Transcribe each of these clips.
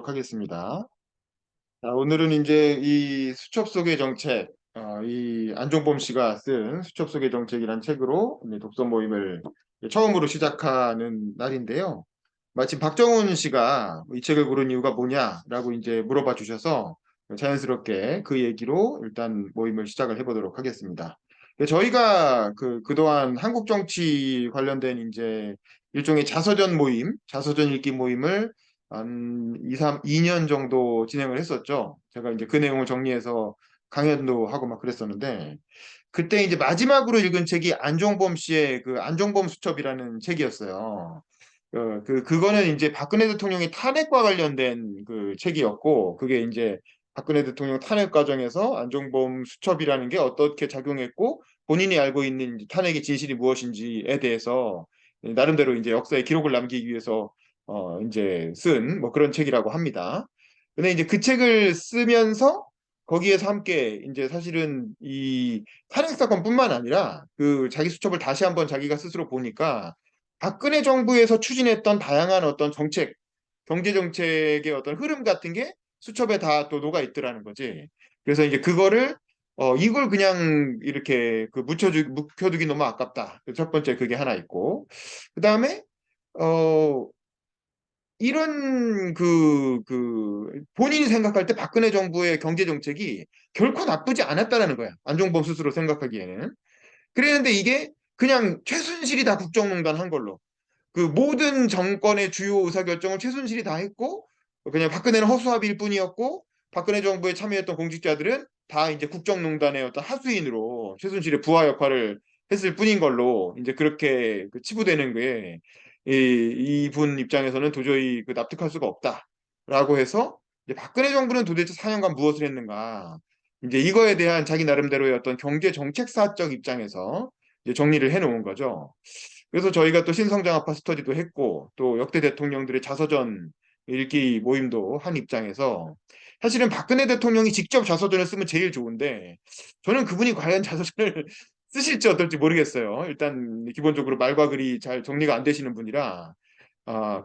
해보도록 하겠습니다. 자, 오늘은 이제 이 수첩 속의 정책, 이 안종범 씨가 쓴 수첩 속의 정책이란 책으로 이제 독서 모임을 처음으로 시작하는 날인데요. 마침 박정훈 씨가 이 책을 고른 이유가 뭐냐라고 이제 물어봐 주셔서 자연스럽게 그 얘기로 일단 모임을 시작을 해보도록 하겠습니다. 저희가 그동안 한국 정치 관련된 이제 일종의 자서전 모임, 자서전 읽기 모임을 한 2년 정도 진행을 했었죠. 제가 이제 그 내용을 정리해서 강연도 하고 막 그랬었는데, 그때 이제 마지막으로 읽은 책이 안종범 씨의 그 안종범 수첩이라는 책이었어요. 그거는 이제 박근혜 대통령의 탄핵과 관련된 그 책이었고, 그게 이제 박근혜 대통령 탄핵 과정에서 안종범 수첩이라는 게 어떻게 작용했고, 본인이 알고 있는 이제 탄핵의 진실이 무엇인지에 대해서 나름대로 이제 역사에 기록을 남기기 위해서 이제 쓴 뭐 그런 책이라고 합니다. 근데 이제 그 책을 쓰면서 거기에서 함께 이제 사실은 이 탄핵 사건뿐만 아니라 그 자기 수첩을 다시 한번 자기가 스스로 보니까 박근혜 정부에서 추진했던 다양한 어떤 정책, 경제 정책의 어떤 흐름 같은 게 수첩에 다 또 녹아 있더라는 거지. 그래서 이제 그거를 이걸 그냥 이렇게 묵혀두기 너무 아깝다. 첫 번째 그게 하나 있고, 그 다음에 어 이런 본인이 생각할 때 박근혜 정부의 경제 정책이 결코 나쁘지 않았다라는 거야. 안종범 스스로 생각하기에는. 그랬는데 이게 그냥 최순실이 다 국정농단 한 걸로. 그 모든 정권의 주요 의사결정을 최순실이 다 했고 그냥 박근혜는 허수아비일 뿐이었고 박근혜 정부에 참여했던 공직자들은 다 이제 국정농단의 어떤 하수인으로 최순실의 부하 역할을 했을 뿐인 걸로 이제 그렇게 치부되는 게 이분 입장에서는 도저히 납득할 수가 없다라고 해서 이제 박근혜 정부는 도대체 4년간 무엇을 했는가 이제 이거에 대한 자기 나름대로의 어떤 경제 정책사적 입장에서 이제 정리를 해놓은 거죠. 그래서 저희가 또 신성장학파 스터디도 했고 또 역대 대통령들의 자서전 읽기 모임도 한 입장에서 사실은 박근혜 대통령이 직접 자서전을 쓰면 제일 좋은데 저는 그분이 과연 자서전을 쓰실지 어떨지 모르겠어요. 일단 기본적으로 말과 글이 잘 정리가 안 되시는 분이라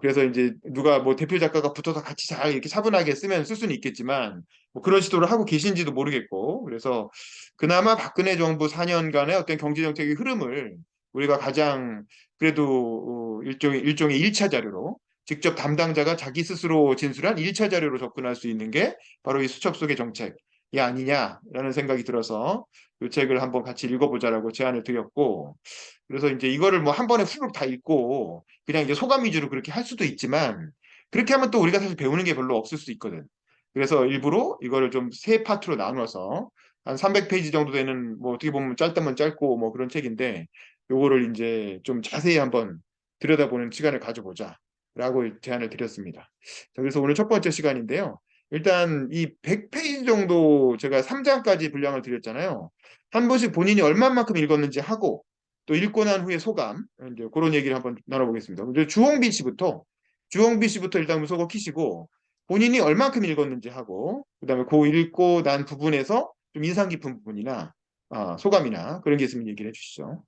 그래서 이제 누가 뭐 대표 작가가 붙어서 같이 잘 이렇게 차분하게 쓰면 쓸 수는 있겠지만 뭐 그런 시도를 하고 계신지도 모르겠고 그래서 그나마 박근혜 정부 4년간의 어떤 경제 정책의 흐름을 우리가 가장 그래도 일종의 1차 자료로 직접 담당자가 자기 스스로 진술한 1차 자료로 접근할 수 있는 게 바로 이 수첩 속의 정책이 아니냐라는 생각이 들어서 이 책을 한번 같이 읽어보자라고 제안을 드렸고 그래서 이제 이거를 뭐 한 번에 후루룩 다 읽고 그냥 이제 소감 위주로 그렇게 할 수도 있지만 그렇게 하면 또 우리가 사실 배우는 게 별로 없을 수 있거든. 그래서 일부러 이거를 좀 세 파트로 나누어서 한 300페이지 정도 되는 뭐 어떻게 보면 짧다면 짧고 뭐 그런 책인데 요거를 이제 좀 자세히 한번 들여다보는 시간을 가져보자라고 제안을 드렸습니다. 자, 그래서 오늘 첫 번째 시간인데요. 일단 이 100페이지 정도 제가 3장까지 분량을 드렸잖아요. 한 번씩 본인이 얼마만큼 읽었는지 하고 또 읽고 난 후에 소감 이제 그런 얘기를 한번 나눠보겠습니다. 먼저 주홍비 씨부터 일단 무소거 키시고 본인이 얼마만큼 읽었는지 하고 그다음에 그 읽고 난 부분에서 좀 인상 깊은 부분이나 소감이나 그런 게 있으면 얘기를 해주시죠.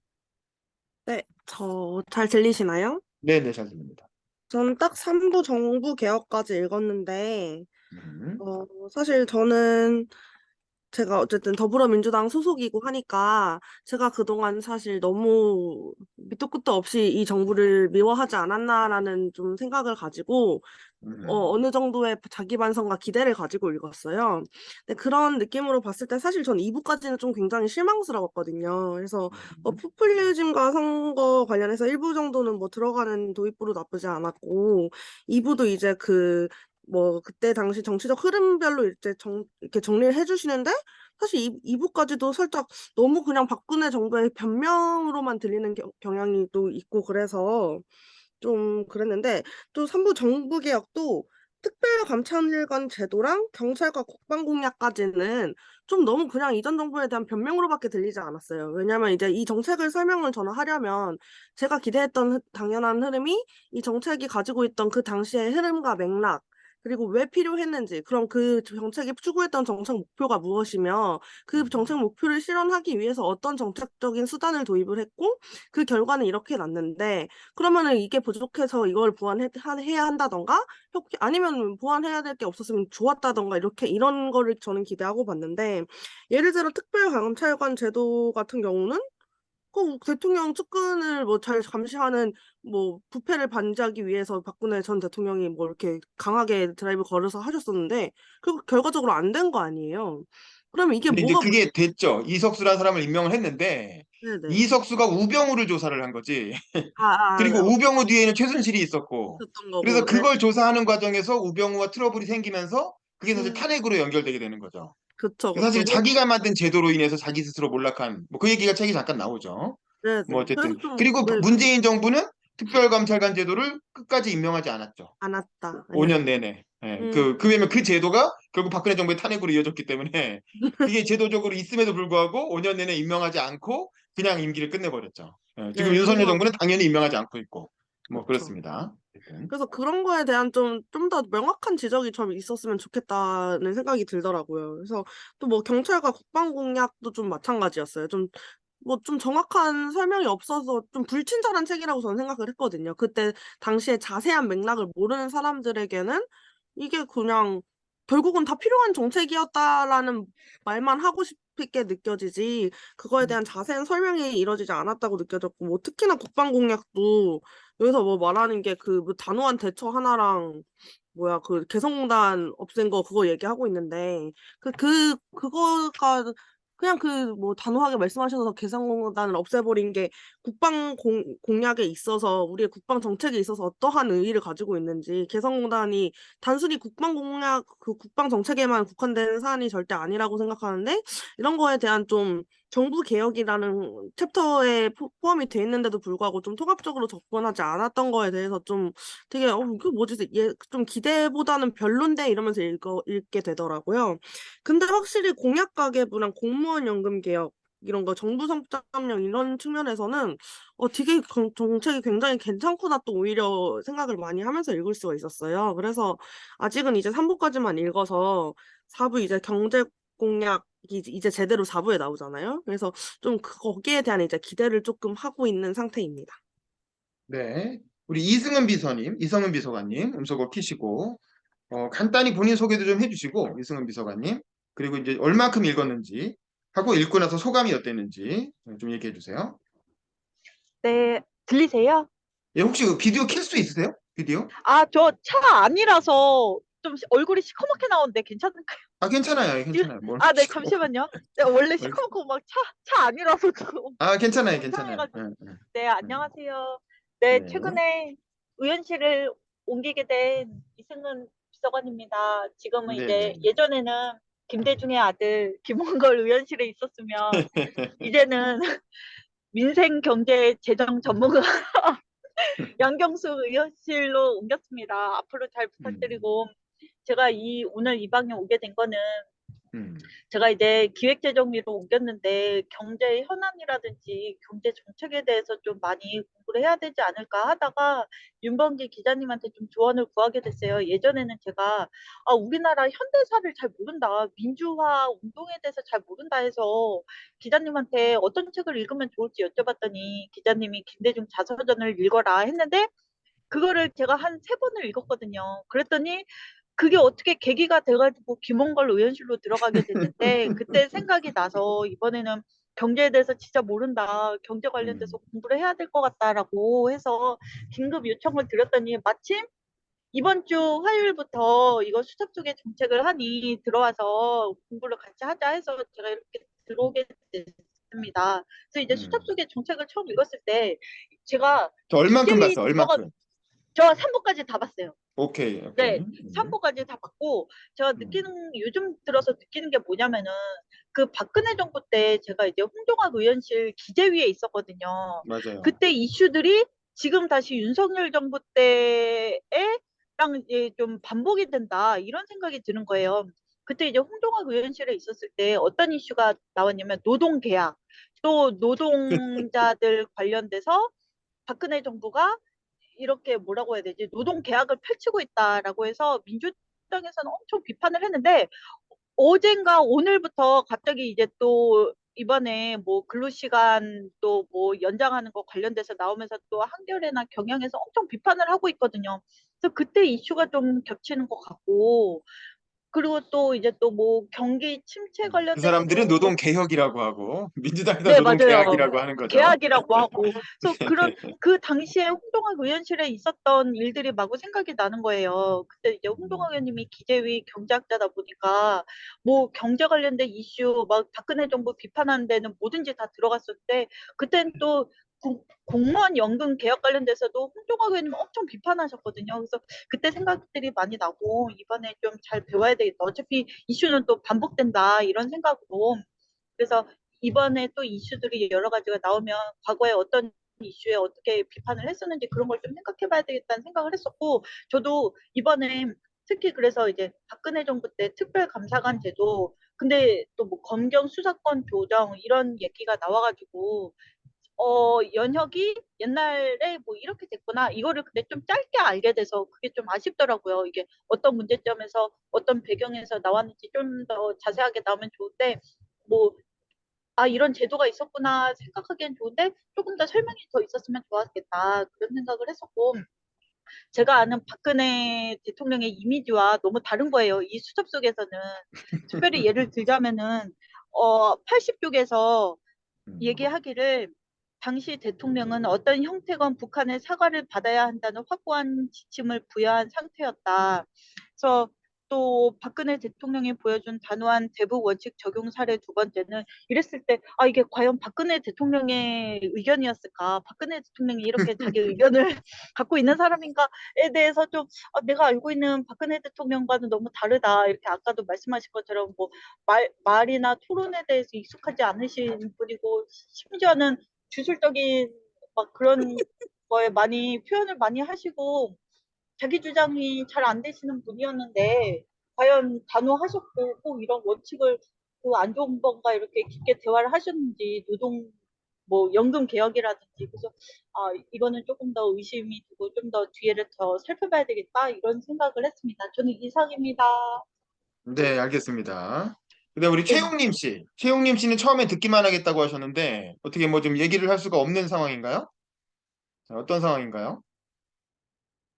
네, 저 잘 들리시나요? 네네, 잘 들립니다. 저는 딱 3부 정부 개혁까지 읽었는데, 음, 사실 저는 제가 어쨌든 더불어민주당 소속이고 하니까 제가 그동안 사실 너무 밑도 끝도 없이 이 정부를 미워하지 않았나라는 좀 생각을 가지고 어느 정도의 자기 반성과 기대를 가지고 읽었어요. 근데 그런 느낌으로 봤을 때 사실 전 2부까지는 좀 굉장히 실망스러웠거든요. 그래서 포퓰리즘과 선거 관련해서 1부 정도는 뭐 들어가는 도입부로 나쁘지 않았고 2부도 이제 뭐 그때 당시 정치적 흐름별로 이제 이렇게 정리를 해주시는데 사실 이부까지도 살짝 너무 그냥 박근혜 정부의 변명으로만 들리는 경향이 또 있고 그래서 좀 그랬는데 또 3부 정부개혁도 특별감찰관 제도랑 경찰과 국방공약까지는 좀 너무 그냥 이전 정부에 대한 변명으로밖에 들리지 않았어요. 왜냐하면 이제 이 정책을 설명을 저는 하려면 제가 기대했던 당연한 흐름이 이 정책이 가지고 있던 그 당시의 흐름과 맥락 그리고 왜 필요했는지, 그럼 그 정책이 추구했던 정책 목표가 무엇이며, 그 정책 목표를 실현하기 위해서 어떤 정책적인 수단을 도입을 했고, 그 결과는 이렇게 났는데, 그러면은 이게 부족해서 이걸 보완해야 한다던가, 아니면 보완해야 될 게 없었으면 좋았다던가, 이렇게 이런 거를 저는 기대하고 봤는데, 예를 들어 특별감찰관 제도 같은 경우는 그 대통령 측근을 뭐 잘 감시하는 뭐 부패를 방지하기 위해서 박근혜 전 대통령이 뭐 이렇게 강하게 드라이브 걸어서 하셨었는데 그 결과적으로 안 된 거 아니에요. 그러면 이게 근데 이제 뭐가 그게 됐죠. 이석수라는 사람을 임명을 했는데 네네. 이석수가 우병우를 조사를 한 거지. 그리고 어, 우병우 뒤에는 최순실이 있었고, 있었던 그래서 거고, 네. 그걸 조사하는 과정에서 우병우와 트러블이 생기면서 그게 사실 음, 탄핵으로 연결되게 되는 거죠. 그쵸, 사실 그쵸. 뭐, 자기가 만든 제도로 인해서 자기 스스로 몰락한 뭐 그 얘기가 책에 잠깐 나오죠. 뭐 네네. 그래서 어쨌든 좀, 그리고 네, 문재인 정부는 특별감찰관 제도를 끝까지 임명하지 않았죠. 안 왔다. 예. 5년 내내. 예, 음, 왜냐면 그 제도가 결국 박근혜 정부의 탄핵으로 이어졌기 때문에 그게 제도적으로 있음에도 불구하고 5년 내내 임명하지 않고 그냥 임기를 끝내버렸죠. 예, 지금 네. 윤석열 그래서, 정부는 당연히 임명하지 않고 있고 뭐 그쵸. 그렇습니다. 어쨌든. 그래서 그런 거에 대한 좀 더 명확한 지적이 좀 있었으면 좋겠다는 생각이 들더라고요. 그래서 또 뭐 경찰과 국방공약도 좀 마찬가지였어요. 뭐 좀 정확한 설명이 없어서 좀 불친절한 책이라고 저는 생각을 했거든요. 그때 당시에 자세한 맥락을 모르는 사람들에게는 이게 그냥 결국은 다 필요한 정책이었다라는 말만 하고 싶게 느껴지지 그거에 대한 자세한 설명이 이루어지지 않았다고 느껴졌고 뭐 특히나 국방공약도 여기서 뭐 말하는 게 그 뭐 단호한 대처 하나랑 뭐야 그 개성공단 없앤 거 그거 얘기하고 있는데 그거가 그냥 그 뭐 단호하게 말씀하셔서 개성공단을 없애버린 게 공약에 있어서 우리의 국방 정책에 있어서 어떠한 의의를 가지고 있는지 개성공단이 단순히 국방 공약 그 국방 정책에만 국한된 사안이 절대 아니라고 생각하는데 이런 거에 대한 좀 정부 개혁이라는 챕터에 포함이 돼 있는데도 불구하고 좀 통합적으로 접근하지 않았던 거에 대해서 좀 되게 그 뭐지 좀 기대보다는 별론데 이러면서 읽게 되더라고요. 근데 확실히 공약 가계부랑 공무원 연금 개혁 이런 거 정부 성장령 이런 측면에서는 되게 정책이 굉장히 괜찮구나 또 오히려 생각을 많이 하면서 읽을 수가 있었어요. 그래서 아직은 이제 3부까지만 읽어서 4부 이제 경제 공약이 이제 제대로 4부에 나오잖아요. 그래서 좀 거기에 대한 이제 기대를 조금 하고 있는 상태입니다. 네. 우리 이승은 비서관님 음소거 키시고 간단히 본인 소개도 좀 해주시고 이승은 비서관님 그리고 이제 얼마큼 읽었는지 하고 읽고 나서 소감이 어땠는지 좀 얘기해 주세요. 네, 들리세요? 예, 혹시 그 비디오 킬 수 있으세요? 비디오? 아, 저 차 안이라서 좀 얼굴이 시커멓게 나오는데 괜찮을까요? 아, 괜찮아요. 예, 지금, 괜찮아요. 뭘 아, 네, 시끄러워. 잠시만요. 네, 원래 뭘 시커멓고 막 차 안이라서 좀, 아, 괜찮아요. 좀 괜찮아요. 이상해가지고. 예, 네, 예. 안녕하세요. 네, 네. 최근에 의원실을 옮기게 된 이승은 비서관입니다. 지금은 네, 네, 이제 예전에는 김대중의 아들 김원걸 의원실에 있었으면 이제는 민생 경제 재정 전문가 양경수 의원실로 옮겼습니다. 앞으로 잘 음, 부탁드리고 제가 오늘 이 방에 오게 된 거는 음, 제가 이제 기획재정위로 옮겼는데 경제 현안이라든지 경제 정책에 대해서 좀 많이 공부를 해야 되지 않을까 하다가 윤범기 기자님한테 좀 조언을 구하게 됐어요. 예전에는 제가 우리나라 현대사를 잘 모른다, 민주화 운동에 대해서 잘 모른다 해서 기자님한테 어떤 책을 읽으면 좋을지 여쭤봤더니 기자님이 김대중 자서전을 읽어라 했는데 그거를 제가 한 세 번을 읽었거든요. 그랬더니 그게 어떻게 계기가 돼가지고 김원걸 의원실로 들어가게 됐는데 그때 생각이 나서 이번에는 경제에 대해서 진짜 모른다. 경제 음, 관련돼서 공부를 해야 될 것 같다라고 해서 긴급 요청을 드렸더니 마침 이번 주 화요일부터 이거 수첩 속에 정책을 하니 들어와서 공부를 같이 하자 해서 제가 이렇게 들어오게 됐습니다. 그래서 이제 수첩 음. 속에 정책을 처음 읽었을 때 제가 저 얼만큼 이재위 봤어? 비서관 얼만큼? 저 3부까지 다 봤어요. 오케이, 오케이. 네, 3부까지 다 봤고 제가 음, 요즘 들어서 느끼는 게 뭐냐면은 그 박근혜 정부 때 제가 이제 홍종학 의원실 기재위에 있었거든요. 맞아요. 그때 이슈들이 지금 다시 윤석열 정부 때에랑 이제 좀 반복이 된다 이런 생각이 드는 거예요. 그때 이제 홍종학 의원실에 있었을 때 어떤 이슈가 나왔냐면 노동계약 또 노동자들 관련돼서 박근혜 정부가 이렇게 뭐라고 해야 되지? 노동 계약을 펼치고 있다라고 해서 한국당에서는 엄청 비판을 했는데 어젠가 오늘부터 갑자기 이제 또 이번에 뭐 근로시간 또 뭐 연장하는 거 관련돼서 나오면서 또 한겨레나 경향에서 엄청 비판을 하고 있거든요. 그래서 그때 이슈가 좀 겹치는 것 같고, 그리고 또 이제 또 뭐 경기 침체 그 사람들은 관련돼서도 또, 노동개혁이라고 하고 민주당에서 네, 맞아요. 노동계약이라고 하는 거죠. 계약이라고 하고. 그래서 그런, 그 당시에 홍동학 의원실에 있었던 일들이 마구 생각이 나는 거예요. 그때 이제 홍동학 의원님이 기재위 경제학자다 보니까 뭐 경제 관련된 이슈, 막 박근혜 정부 비판하는 데는 뭐든지 다 들어갔을 때, 그땐 또 공무원 연금 개혁 관련돼서도 홍동학 의원님 엄청 비판하셨거든요. 그래서 그때 생각들이 많이 나고, 이번에 좀 잘 배워야 되겠다. 어차피 이슈는 또 반복된다. 이런 생각으로. 그래서 이번에 또 이슈들이 여러 가지가 나오면 과거에 어떤 이슈에 어떻게 비판을 했었는지 그런 걸 좀 생각해 봐야 되겠다는 생각을 했었고, 저도 이번에 특히 그래서 이제 박근혜 정부 때 특별감사관 제도, 근데 또 뭐 검경 수사권 조정 이런 얘기가 나와가지고 연혁이 옛날에 뭐 이렇게 됐구나. 이거를 근데 좀 짧게 알게 돼서 그게 좀 아쉽더라고요. 이게 어떤 문제점에서 어떤 배경에서 나왔는지 좀 더 자세하게 나오면 좋은데, 뭐 아, 이런 제도가 있었구나 생각하기엔 좋은데 조금 더 설명이 더 있었으면 좋았겠다. 그런 생각을 했었고, 제가 아는 박근혜 대통령의 이미지와 너무 다른 거예요. 이 수첩 속에서는. 특별히 예를 들자면은 80쪽에서 음. 얘기하기를, 당시 대통령은 어떤 형태건 북한의 사과를 받아야 한다는 확고한 지침을 부여한 상태였다. 그래서 또 박근혜 대통령이 보여준 단호한 대북 원칙 적용 사례 두 번째는, 이랬을 때 아, 이게 과연 박근혜 대통령의 의견이었을까? 박근혜 대통령이 이렇게 자기 의견을 갖고 있는 사람인가에 대해서 좀 내가 알고 있는 박근혜 대통령과는 너무 다르다. 이렇게 아까도 말씀하신 것처럼 뭐 말이나 토론에 대해서 익숙하지 않으신 분이고, 심지어는 주술적인 막 그런 거에 많이 표현을 많이 하시고 자기 주장이 잘 안 되시는 분이었는데, 과연 단호하셨고 꼭 이런 원칙을 그 안 좋은 건가 이렇게 깊게 대화를 하셨는지, 노동 뭐 연금 개혁이라든지. 그래서 아, 이거는 조금 더 의심이 되고 좀 더 뒤에를 더 살펴봐야 되겠다 이런 생각을 했습니다. 저는 이상입니다. 네, 알겠습니다. 근데 우리 네. 최용님 씨는 처음에 듣기만 하겠다고 하셨는데 어떻게 뭐 좀 얘기를 할 수가 없는 상황인가요? 자, 어떤 상황인가요?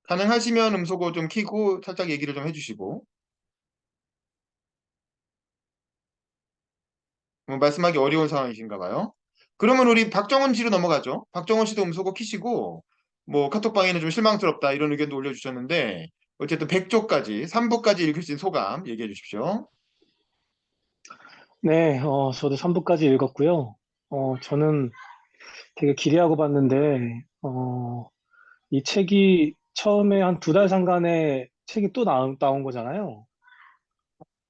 가능하시면 음소거 좀 키고 살짝 얘기를 좀 해주시고 뭐 말씀하기 어려운 상황이신가 봐요. 그러면 우리 박정원 씨로 넘어가죠. 박정원 씨도 음소거 키시고 뭐 카톡방에는 좀 실망스럽다 이런 의견도 올려주셨는데 어쨌든 100조까지 3부까지 읽으신 소감 얘기해 주십시오. 네, 저도 3부까지 읽었고요. 저는 되게 기대하고 봤는데, 이 책이 처음에 한 2달 상간에 책이 또 나온 거잖아요.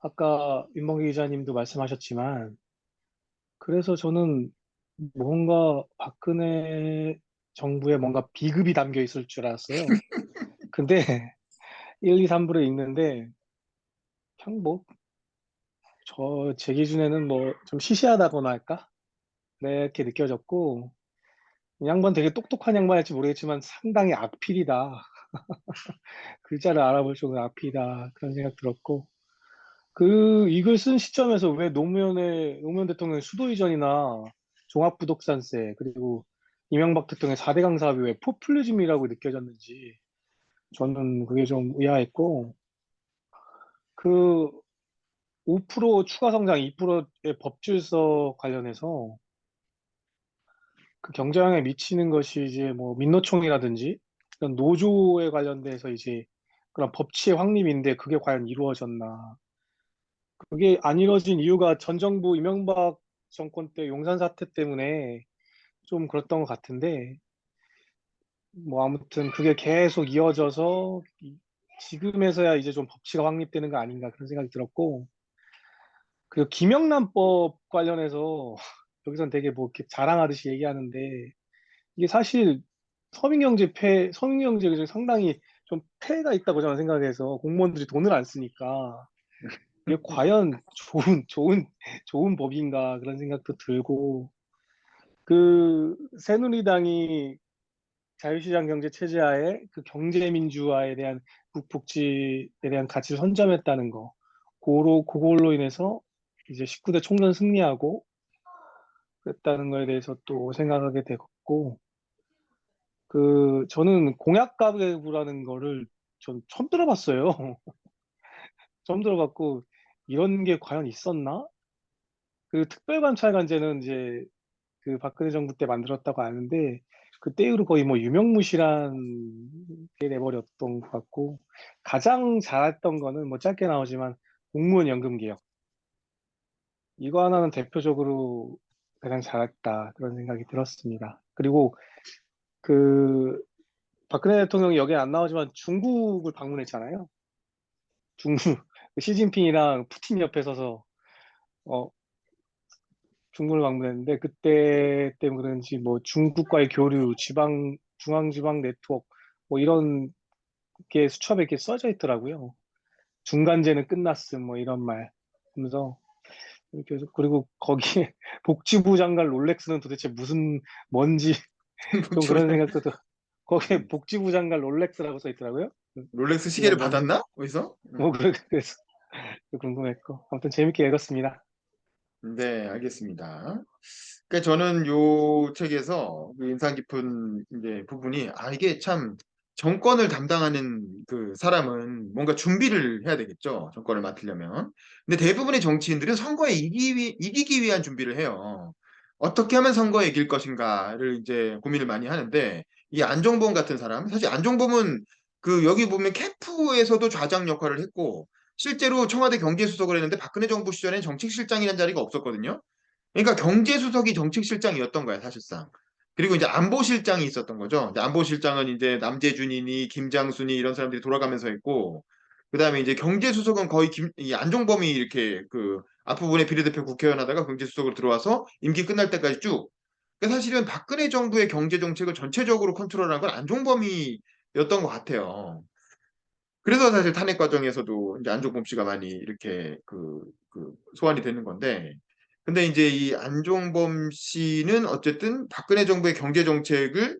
아까 윤봉기 기자님도 말씀하셨지만, 그래서 저는 뭔가 박근혜 정부에 뭔가 비급이 담겨 있을 줄 알았어요. 근데 1, 2, 3부를 읽는데, 그냥 뭐, 제 기준에는 뭐 좀 시시하다거나 할까? 네, 이렇게 느껴졌고, 이 양반 되게 똑똑한 양반일지 모르겠지만 상당히 악필이다. 글자를 알아볼 정도로 악필이다. 그런 생각 들었고. 이걸 쓴 시점에서 왜 노무현 대통령의 수도 이전이나 종합부동산세, 그리고 이명박 대통령의 4대강 사업이 왜 포퓰리즘이라고 느껴졌는지 저는 그게 좀 의아했고, 그 5% 추가 성장 2%의 법질서 관련해서 그 경제영향에 미치는 것이 이제 뭐 민노총이라든지 그런 노조에 관련돼서 이제 그런 법치의 확립인데 그게 과연 이루어졌나. 그게 안 이루어진 이유가 전 정부 이명박 정권 때 용산 사태 때문에 좀 그랬던 것 같은데 뭐 아무튼 그게 계속 이어져서 지금에서야 이제 좀 법치가 확립되는 거 아닌가 그런 생각이 들었고 그 김영란법 관련해서 여기선 되게 뭐 이렇게 자랑하듯이 얘기하는데 이게 사실 서민경제 상당히 좀 폐해가 있다고 저는 생각해서 공무원들이 돈을 안 쓰니까 이게 과연 좋은 법인가 그런 생각도 들고 그 새누리당이 자유시장 경제 체제 하에 그 경제 민주화에 대한 복지에 대한 가치를 선점했다는 거. 그걸로 인해서 이제 19대 총선 승리하고 그랬다는 거에 대해서 또 생각하게 됐고, 저는 공약 가계부라는 거를 전 처음 들어봤어요. 처음 들어봤고, 이런 게 과연 있었나? 특별관찰관제는 이제 그 박근혜 정부 때 만들었다고 아는데, 그때 이후로 거의 뭐 유명무실한 게 돼버렸던 것 같고, 가장 잘했던 거는 뭐 짧게 나오지만 공무원 연금 개혁. 이거 하나는 대표적으로 가장 잘했다. 그런 생각이 들었습니다. 그리고 그 박근혜 대통령이 여기 안 나오지만 중국을 방문했잖아요. 중국 시진핑이랑 푸틴 옆에 서서 어, 중국을 방문했는데 그때 때문에 그런지 뭐 중국과의 교류, 중앙지방 네트워크 뭐 이런 게 수첩에 이렇게 써져 있더라고요. 중간재는 끝났음 뭐 이런 말 하면서 이렇게 해서 그리고 거기에 복지부 장관 롤렉스는 도대체 무슨 뭔지 좀 그런 생각도 거기에 복지부 장관 롤렉스라고 써 있더라고요. 롤렉스 이거 시계를 뭔지 받았나? 어디서? 뭐 그래서 궁금했고 아무튼 재밌게 읽었습니다. 네, 알겠습니다. 그러니까 저는 요 책에서 그 인상 깊은 이제 부분이 이게 참 정권을 담당하는 그 사람은 뭔가 준비를 해야 되겠죠. 정권을 맡으려면. 근데 대부분의 정치인들은 선거에 이기기 위한 준비를 해요. 어떻게 하면 선거에 이길 것인가를 이제 고민을 많이 하는데 이 안종범 같은 사람, 사실 안종범은 그 여기 보면 캠프에서도 좌장 역할을 했고 실제로 청와대 경제수석을 했는데 박근혜 정부 시절에는 정책실장이라는 자리가 없었거든요. 그러니까 경제수석이 정책실장이었던 거야, 사실상. 그리고 이제 안보실장이 있었던 거죠. 이제 안보실장은 이제 남재준이니 김장순이 이런 사람들이 돌아가면서 했고, 그다음에 이제 경제수석은 거의 이 안종범이 이렇게 그 앞부분에 비례대표 국회의원 하다가 경제수석으로 들어와서 임기 끝날 때까지 쭉. 그러니까 사실은 박근혜 정부의 경제 정책을 전체적으로 컨트롤한 건 안종범이었던 것 같아요. 그래서 사실 탄핵 과정에서도 이제 안종범 씨가 많이 이렇게 소환이 되는 건데, 근데 이제 이 안종범 씨는 어쨌든 박근혜 정부의 경제 정책을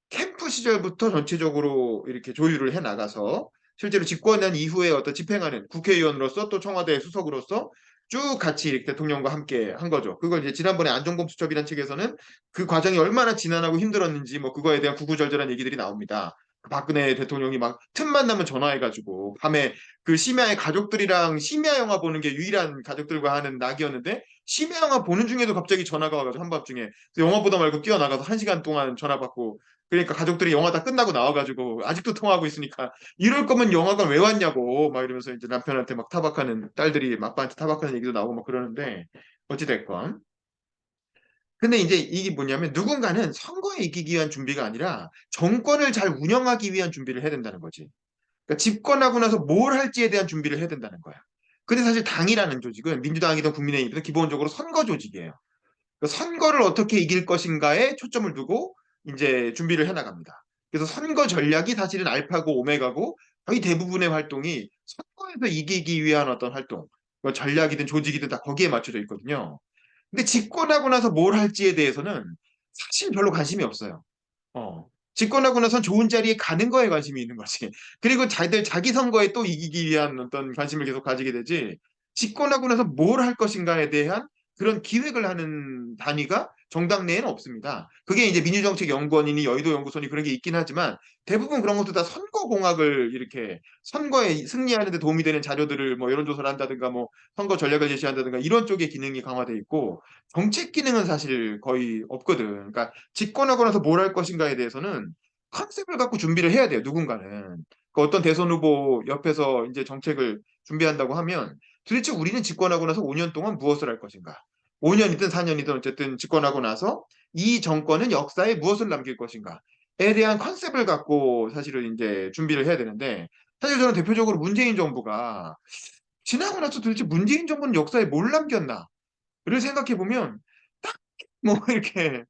캠프 시절부터 전체적으로 이렇게 조율을 해 나가서 실제로 집권한 이후에 어떤 집행하는 국회의원으로서 또 청와대 수석으로서 쭉 같이 이렇게 대통령과 함께 한 거죠. 그걸 이제 지난번에 안종범 수첩이라는 책에서는 그 과정이 얼마나 지난하고 힘들었는지 뭐 그거에 대한 구구절절한 얘기들이 나옵니다. 그 박근혜 대통령이 막 틈만 나면 전화해가지고 밤에 그 심야에 가족들이랑 심야 영화 보는 게 유일한 가족들과 하는 낙이었는데 심야 영화 보는 중에도 갑자기 전화가 와가지고 한밤중에 영화 보다 말고 뛰어나가서 1시간 동안 전화 받고 그러니까 가족들이 영화 다 끝나고 나와가지고 아직도 통화하고 있으니까 이럴 거면 영화관 왜 왔냐고 막 이러면서 이제 남편한테 막 타박하는 딸들이 아빠한테 타박하는 얘기도 나오고 막 그러는데 어찌됐건 근데 이제 이게 뭐냐면 누군가는 선거에 이기기 위한 준비가 아니라 정권을 잘 운영하기 위한 준비를 해야 된다는 거지. 그러니까 집권하고 나서 뭘 할지에 대한 준비를 해야 된다는 거야. 근데 사실 당이라는 조직은 민주당이든 국민의힘이든 기본적으로 선거 조직이에요. 그러니까 선거를 어떻게 이길 것인가에 초점을 두고 이제 준비를 해나갑니다. 그래서 선거 전략이 사실은 알파고 오메가고 거의 대부분의 활동이 선거에서 이기기 위한 어떤 활동, 뭐 전략이든 조직이든 다 거기에 맞춰져 있거든요. 근데 집권하고 나서 뭘 할지에 대해서는 사실 별로 관심이 없어요. 어. 집권하고 나선 좋은 자리에 가는 거에 관심이 있는 거지. 그리고 자기들 자기 선거에 또 이기기 위한 어떤 관심을 계속 가지게 되지. 집권하고 나서 뭘 할 것인가에 대한 그런 기획을 하는 단위가 정당 내에는 없습니다. 그게 이제 민주정책연구원이니 여의도연구소니 그런 게 있긴 하지만 대부분 그런 것도 다 선거공학을 이렇게 선거에 승리하는 데 도움이 되는 자료들을 뭐 여론조사를 한다든가 뭐 선거 전략을 제시한다든가 이런 쪽의 기능이 강화돼 있고 정책 기능은 사실 거의 없거든. 그러니까 집권하고 나서 뭘 할 것인가에 대해서는 컨셉을 갖고 준비를 해야 돼요, 누군가는. 그 어떤 대선 후보 옆에서 이제 정책을 준비한다고 하면 도대체 우리는 집권하고 나서 5년 동안 무엇을 할 것인가? 5년이든 4년이든 어쨌든 집권하고 나서 이 정권은 역사에 무엇을 남길 것인가에 대한 컨셉을 갖고 사실은 이제 준비를 해야 되는데 사실 저는 대표적으로 문재인 정부가 지나고 나서 도대체 문재인 정부는 역사에 뭘 남겼나를 생각해 보면 딱 뭐 이렇게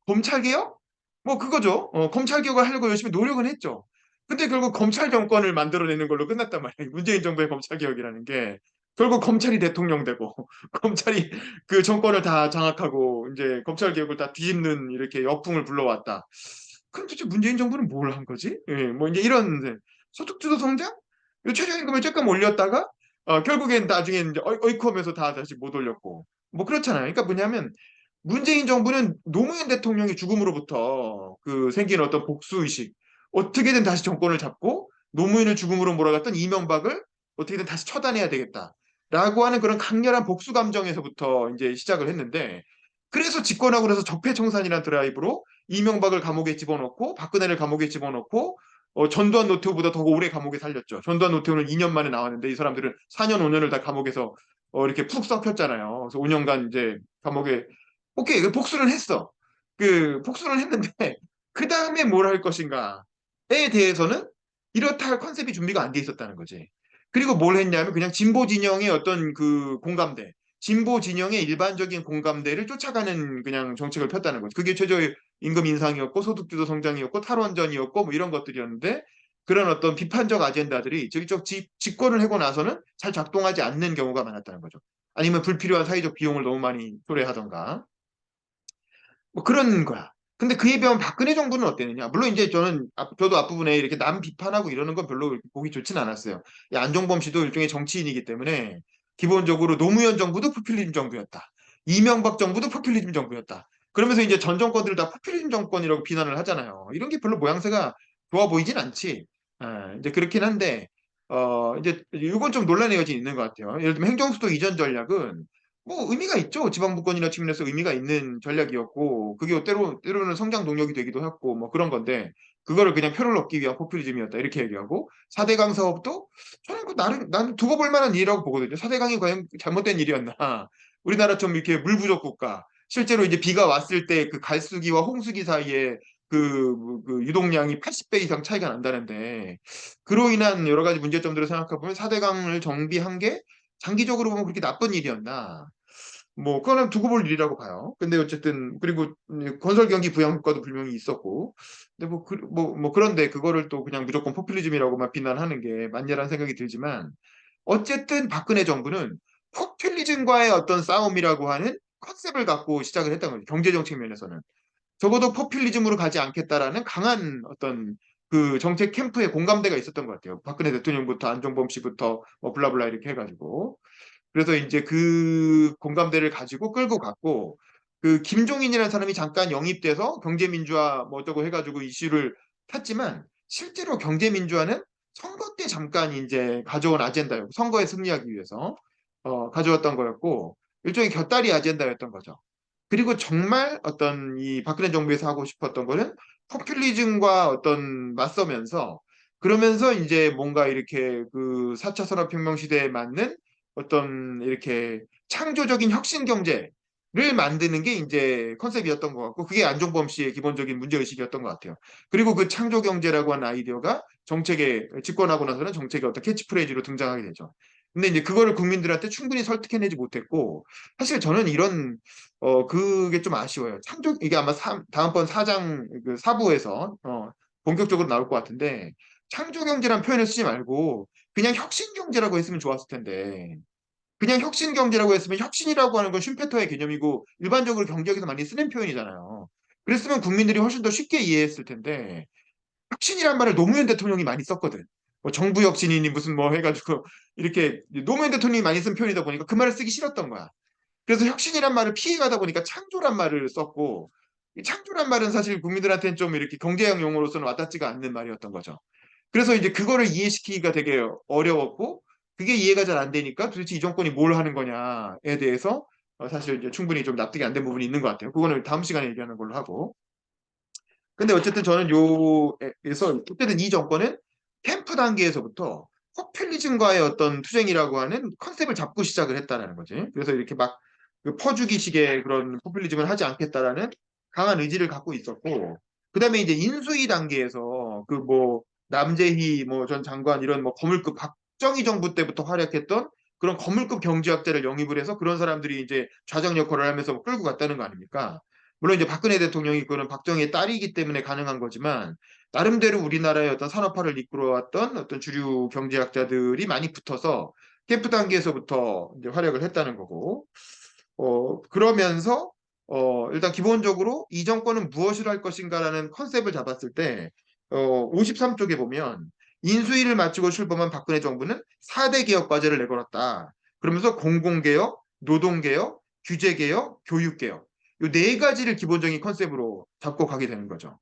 검찰 개혁? 뭐 그거죠. 검찰 개혁을 하려고 열심히 노력은 했죠. 근데 결국 검찰 정권을 만들어내는 걸로 끝났단 말이에요. 문재인 정부의 검찰 개혁이라는 게 결국 검찰이 대통령 되고 검찰이 그 정권을 다 장악하고 이제 검찰 개혁을 다 뒤집는 이렇게 역풍을 불러왔다. 그럼 도대체 문재인 정부는 뭘 한 거지? 예, 뭐 이제 이런 소득주도 성장? 이 최저임금을 조금 올렸다가 결국엔 나중에 이제 어이쿠 하면서 다 다시 못 올렸고 뭐 그렇잖아요. 그러니까 뭐냐면 문재인 정부는 노무현 대통령이 죽음으로부터 그 생긴 어떤 복수의식 어떻게든 다시 정권을 잡고 노무현을 죽음으로 몰아갔던 이명박을 어떻게든 다시 처단해야 되겠다라고 하는 그런 강렬한 복수 감정에서부터 이제 시작을 했는데 그래서 집권하고 나서 적폐청산이라는 드라이브로 이명박을 감옥에 집어넣고 박근혜를 감옥에 집어넣고 전두환 노태우보다 더 오래 감옥에 살렸죠. 전두환 노태우는 2년 만에 나왔는데 이 사람들은 4년 5년을 다 감옥에서 이렇게 푹 썩혔잖아요. 그래서 5년간 이제 감옥에 오케이 그 복수를 했어. 그 복수를 했는데 그 다음에 뭘 할 것인가에 대해서는 이렇다 할 컨셉이 준비가 안 돼 있었다는 거지. 그리고 뭘 했냐면 그냥 진보 진영의 어떤 그 공감대, 진보 진영의 일반적인 공감대를 쫓아가는 그냥 정책을 폈다는 거죠. 그게 최저임금 인상이었고 소득주도 성장이었고 탈원전이었고 뭐 이런 것들이었는데 그런 어떤 비판적 아젠다들이 직접 집권을 하고 나서는 잘 작동하지 않는 경우가 많았다는 거죠. 아니면 불필요한 사회적 비용을 너무 많이 초래하던가. 뭐 그런 거야. 근데 그에 비하면 박근혜 정부는 어땠느냐? 물론 이제 저도 앞부분에 이렇게 남 비판하고 이러는 건 별로 보기 좋진 않았어요. 이 안종범 씨도 일종의 정치인이기 때문에 기본적으로 노무현 정부도 포퓰리즘 정부였다. 이명박 정부도 포퓰리즘 정부였다. 그러면서 이제 전 정권들 다 포퓰리즘 정권이라고 비난을 하잖아요. 이런 게 별로 모양새가 좋아 보이진 않지. 이제 그렇긴 한데, 이제 이건 좀 논란의 여지는 있는 것 같아요. 예를 들면 행정수도 이전 전략은 뭐 의미가 있죠. 지방분권이나 측면에서 의미가 있는 전략이었고 그게 때로는 성장 동력이 되기도 했고 뭐 그런 건데 그거를 그냥 표를 얻기 위한 포퓰리즘이었다 이렇게 얘기하고 4대강 사업도 저는 나는 두고 볼 만한 일이라고 보거든요. 4대강이 과연 잘못된 일이었나? 우리나라처럼 이렇게 물 부족 국가 실제로 이제 비가 왔을 때 그 갈수기와 홍수기 사이에 그 유동량이 80배 이상 차이가 난다는데 그로 인한 여러 가지 문제점들을 생각해 보면 4대강을 정비한 게 장기적으로 보면 그렇게 나쁜 일이었나? 뭐 그거는 두고 볼 일이라고 봐요. 근데 어쨌든 그리고 건설 경기 부양 효과도 분명히 있었고, 근데 뭐 그런데 그거를 또 그냥 무조건 포퓰리즘이라고만 비난하는 게 맞냐라는 생각이 들지만 어쨌든 박근혜 정부는 포퓰리즘과의 어떤 싸움이라고 하는 컨셉을 갖고 시작을 했던 거죠. 경제 정책 면에서는 적어도 포퓰리즘으로 가지 않겠다라는 강한 어떤 그 정책 캠프의 공감대가 있었던 것 같아요. 박근혜 대통령부터 안종범 씨부터 뭐 블라블라 이렇게 해가지고. 그래서 이제 그 공감대를 가지고 끌고 갔고 그 김종인이라는 사람이 잠깐 영입돼서 경제민주화 뭐 어쩌고 해가지고 이슈를 탔지만 실제로 경제민주화는 선거 때 잠깐 이제 가져온 아젠다였고 선거에 승리하기 위해서 가져왔던 거였고 일종의 곁다리 아젠다였던 거죠. 그리고 정말 어떤 이 박근혜 정부에서 하고 싶었던 거는 포퓰리즘과 어떤 맞서면서 그러면서 이제 뭔가 이렇게 그 4차 산업혁명 시대에 맞는 어떤 이렇게 창조적인 혁신 경제를 만드는 게 이제 컨셉이었던 것 같고 그게 안종범 씨의 기본적인 문제의식이었던 것 같아요. 그리고 그 창조 경제라고 하는 아이디어가 정책에 집권하고 나서는 정책의 어떤 캐치프레이즈로 등장하게 되죠. 근데 이제 그거를 국민들한테 충분히 설득해내지 못했고 사실 저는 이런 그게 좀 아쉬워요. 이게 아마 다음번 그 사부에서 본격적으로 나올 것 같은데 창조 경제란 표현을 쓰지 말고 그냥 혁신 경제라고 했으면 좋았을 텐데 그냥 혁신 경제라고 했으면 혁신이라고 하는 건 슈페터의 개념이고 일반적으로 경제학에서 많이 쓰는 표현이잖아요. 그랬으면 국민들이 훨씬 더 쉽게 이해했을 텐데 혁신이란 말을 노무현 대통령이 많이 썼거든. 뭐 정부 혁신이니 무슨 뭐 해가지고 이렇게 노무현 대통령이 많이 쓴 표현이다 보니까 그 말을 쓰기 싫었던 거야. 그래서 혁신이란 말을 피해가다 보니까 창조란 말을 썼고 이 창조란 말은 사실 국민들한테는 좀 이렇게 경제학 용어로서는 와닿지가 않는 말이었던 거죠. 그래서 이제 그거를 이해시키기가 되게 어려웠고 그게 이해가 잘 안 되니까 도대체 이 정권이 뭘 하는 거냐에 대해서 사실 이제 충분히 좀 납득이 안 된 부분이 있는 것 같아요. 그거는 다음 시간에 얘기하는 걸로 하고. 근데 어쨌든 저는 요에서 어쨌든 이 정권은 캠프 단계에서부터 포퓰리즘과의 어떤 투쟁이라고 하는 컨셉을 잡고 시작을 했다라는 거지. 그래서 이렇게 막그 퍼주기식의 그런 포퓰리즘을 하지 않겠다라는 강한 의지를 갖고 있었고, 그다음에 이제 인수위 단계에서 그 뭐 남재희 뭐 전 장관 이런 뭐 거물급 박정희 정부 때부터 활약했던 그런 거물급 경제학자를 영입을 해서 그런 사람들이 이제 좌장 역할을 하면서 뭐 끌고 갔다는 거 아닙니까? 물론 이제 박근혜 대통령이 그거는 박정희의 딸이기 때문에 가능한 거지만 나름대로 우리나라의 어떤 산업화를 이끌어왔던 어떤 주류 경제학자들이 많이 붙어서 캠프 단계에서부터 이제 활약을 했다는 거고, 그러면서 일단 기본적으로 이 정권은 무엇을 할 것인가라는 컨셉을 잡았을 때 53쪽에 보면 인수위를 마치고 출범한 박근혜 정부는 4대 개혁 과제를 내걸었다. 그러면서 공공개혁, 노동개혁, 규제개혁, 교육개혁 이 네 가지를 기본적인 컨셉으로 잡고 가게 되는 거죠.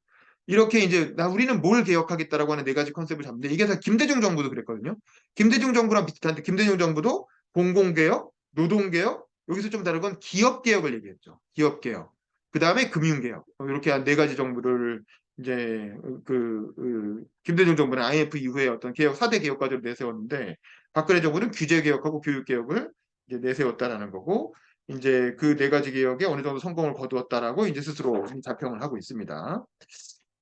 이렇게 이제 우리는 뭘 개혁하겠다라고 하는 네 가지 컨셉을 잡는데 이게 다 김대중 정부도 그랬거든요. 김대중 정부랑 비슷한데 김대중 정부도 공공개혁, 노동개혁, 여기서 좀 다른 건 기업개혁을 얘기했죠. 기업개혁. 그 다음에 금융개혁. 이렇게 한 네 가지 정부를 이제 김대중 정부는 IMF 이후에 어떤 개혁, 4대 개혁 과제를 내세웠는데 박근혜 정부는 규제개혁하고 교육개혁을 이제 내세웠다라는 거고 이제 그 네 가지 개혁에 어느 정도 성공을 거두었다라고 이제 스스로 자평을 하고 있습니다.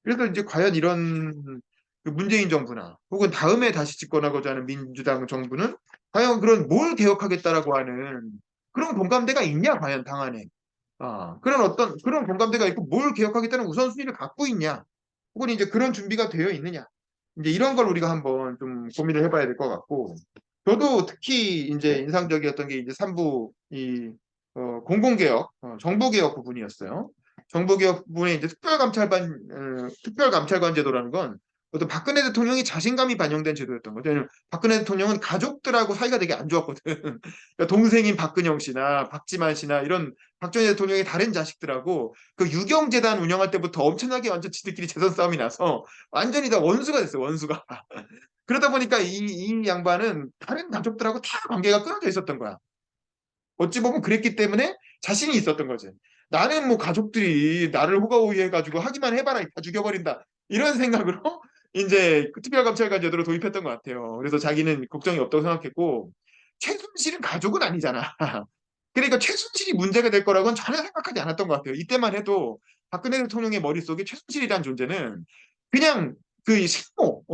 그래서 이제 과연 이런 그 문재인 정부나 혹은 다음에 다시 집권하고자 하는 민주당 정부는 과연 그런 뭘 개혁하겠다라고 하는 그런 공감대가 있냐, 과연 당 안에. 그런 어떤 그런 공감대가 있고 뭘 개혁하겠다는 우선순위를 갖고 있냐, 혹은 이제 그런 준비가 되어 있느냐. 이제 이런 걸 우리가 한번 좀 고민을 해봐야 될 것 같고, 저도 특히 이제 인상적이었던 게 이제 3부 공공개혁, 정부개혁 부분이었어요. 정부개혁 부분에 이제 특별감찰관 제도라는 건 어떤 박근혜 대통령이 자신감이 반영된 제도였던 거죠. 왜냐면 박근혜 대통령은 가족들하고 사이가 되게 안 좋았거든. 그러니까 동생인 박근영 씨나 박지만 씨나 이런 박정희 대통령의 다른 자식들하고 그 유경재단 운영할 때부터 엄청나게 완전 지들끼리 재선 싸움이 나서 완전히 다 원수가 됐어요. 원수가. 그러다 보니까 이 양반은 다른 가족들하고 다 관계가 끊어져 있었던 거야. 어찌 보면 그랬기 때문에 자신이 있었던 거지. 나는 뭐 가족들이 나를 호가호위해가지고 하기만 해봐라 다 죽여버린다 이런 생각으로 이제 그 특별감찰관 제도를 도입했던 것 같아요. 그래서 자기는 걱정이 없다고 생각했고, 최순실은 가족은 아니잖아. 그러니까 최순실이 문제가 될 거라고는 전혀 생각하지 않았던 것 같아요. 이때만 해도 박근혜 대통령의 머릿속에 최순실이란 존재는 그냥 그 식모,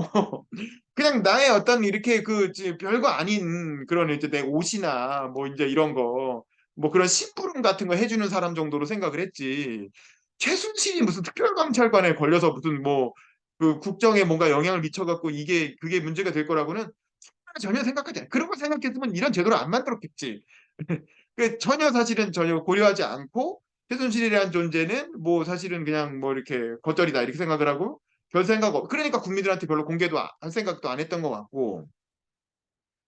그냥 나의 어떤 이렇게 별거 아닌 그런 이제 내 옷이나 뭐 이제 이런 거, 뭐 그런 심부름 같은 거 해주는 사람 정도로 생각을 했지. 최순실이 무슨 특별감찰관에 걸려서 무슨 뭐 그 국정에 뭔가 영향을 미쳐갖고 그게 문제가 될 거라고는 전혀 생각하지 않아. 그런 걸 생각했으면 이런 제도를 안 만들었겠지. 전혀 사실은 전혀 고려하지 않고 최순실이라는 존재는 뭐 사실은 그냥 뭐 이렇게 겉절이다 이렇게 생각을 하고 별 생각 없. 그러니까 국민들한테 별로 공개도 할 생각도 안 했던 것 같고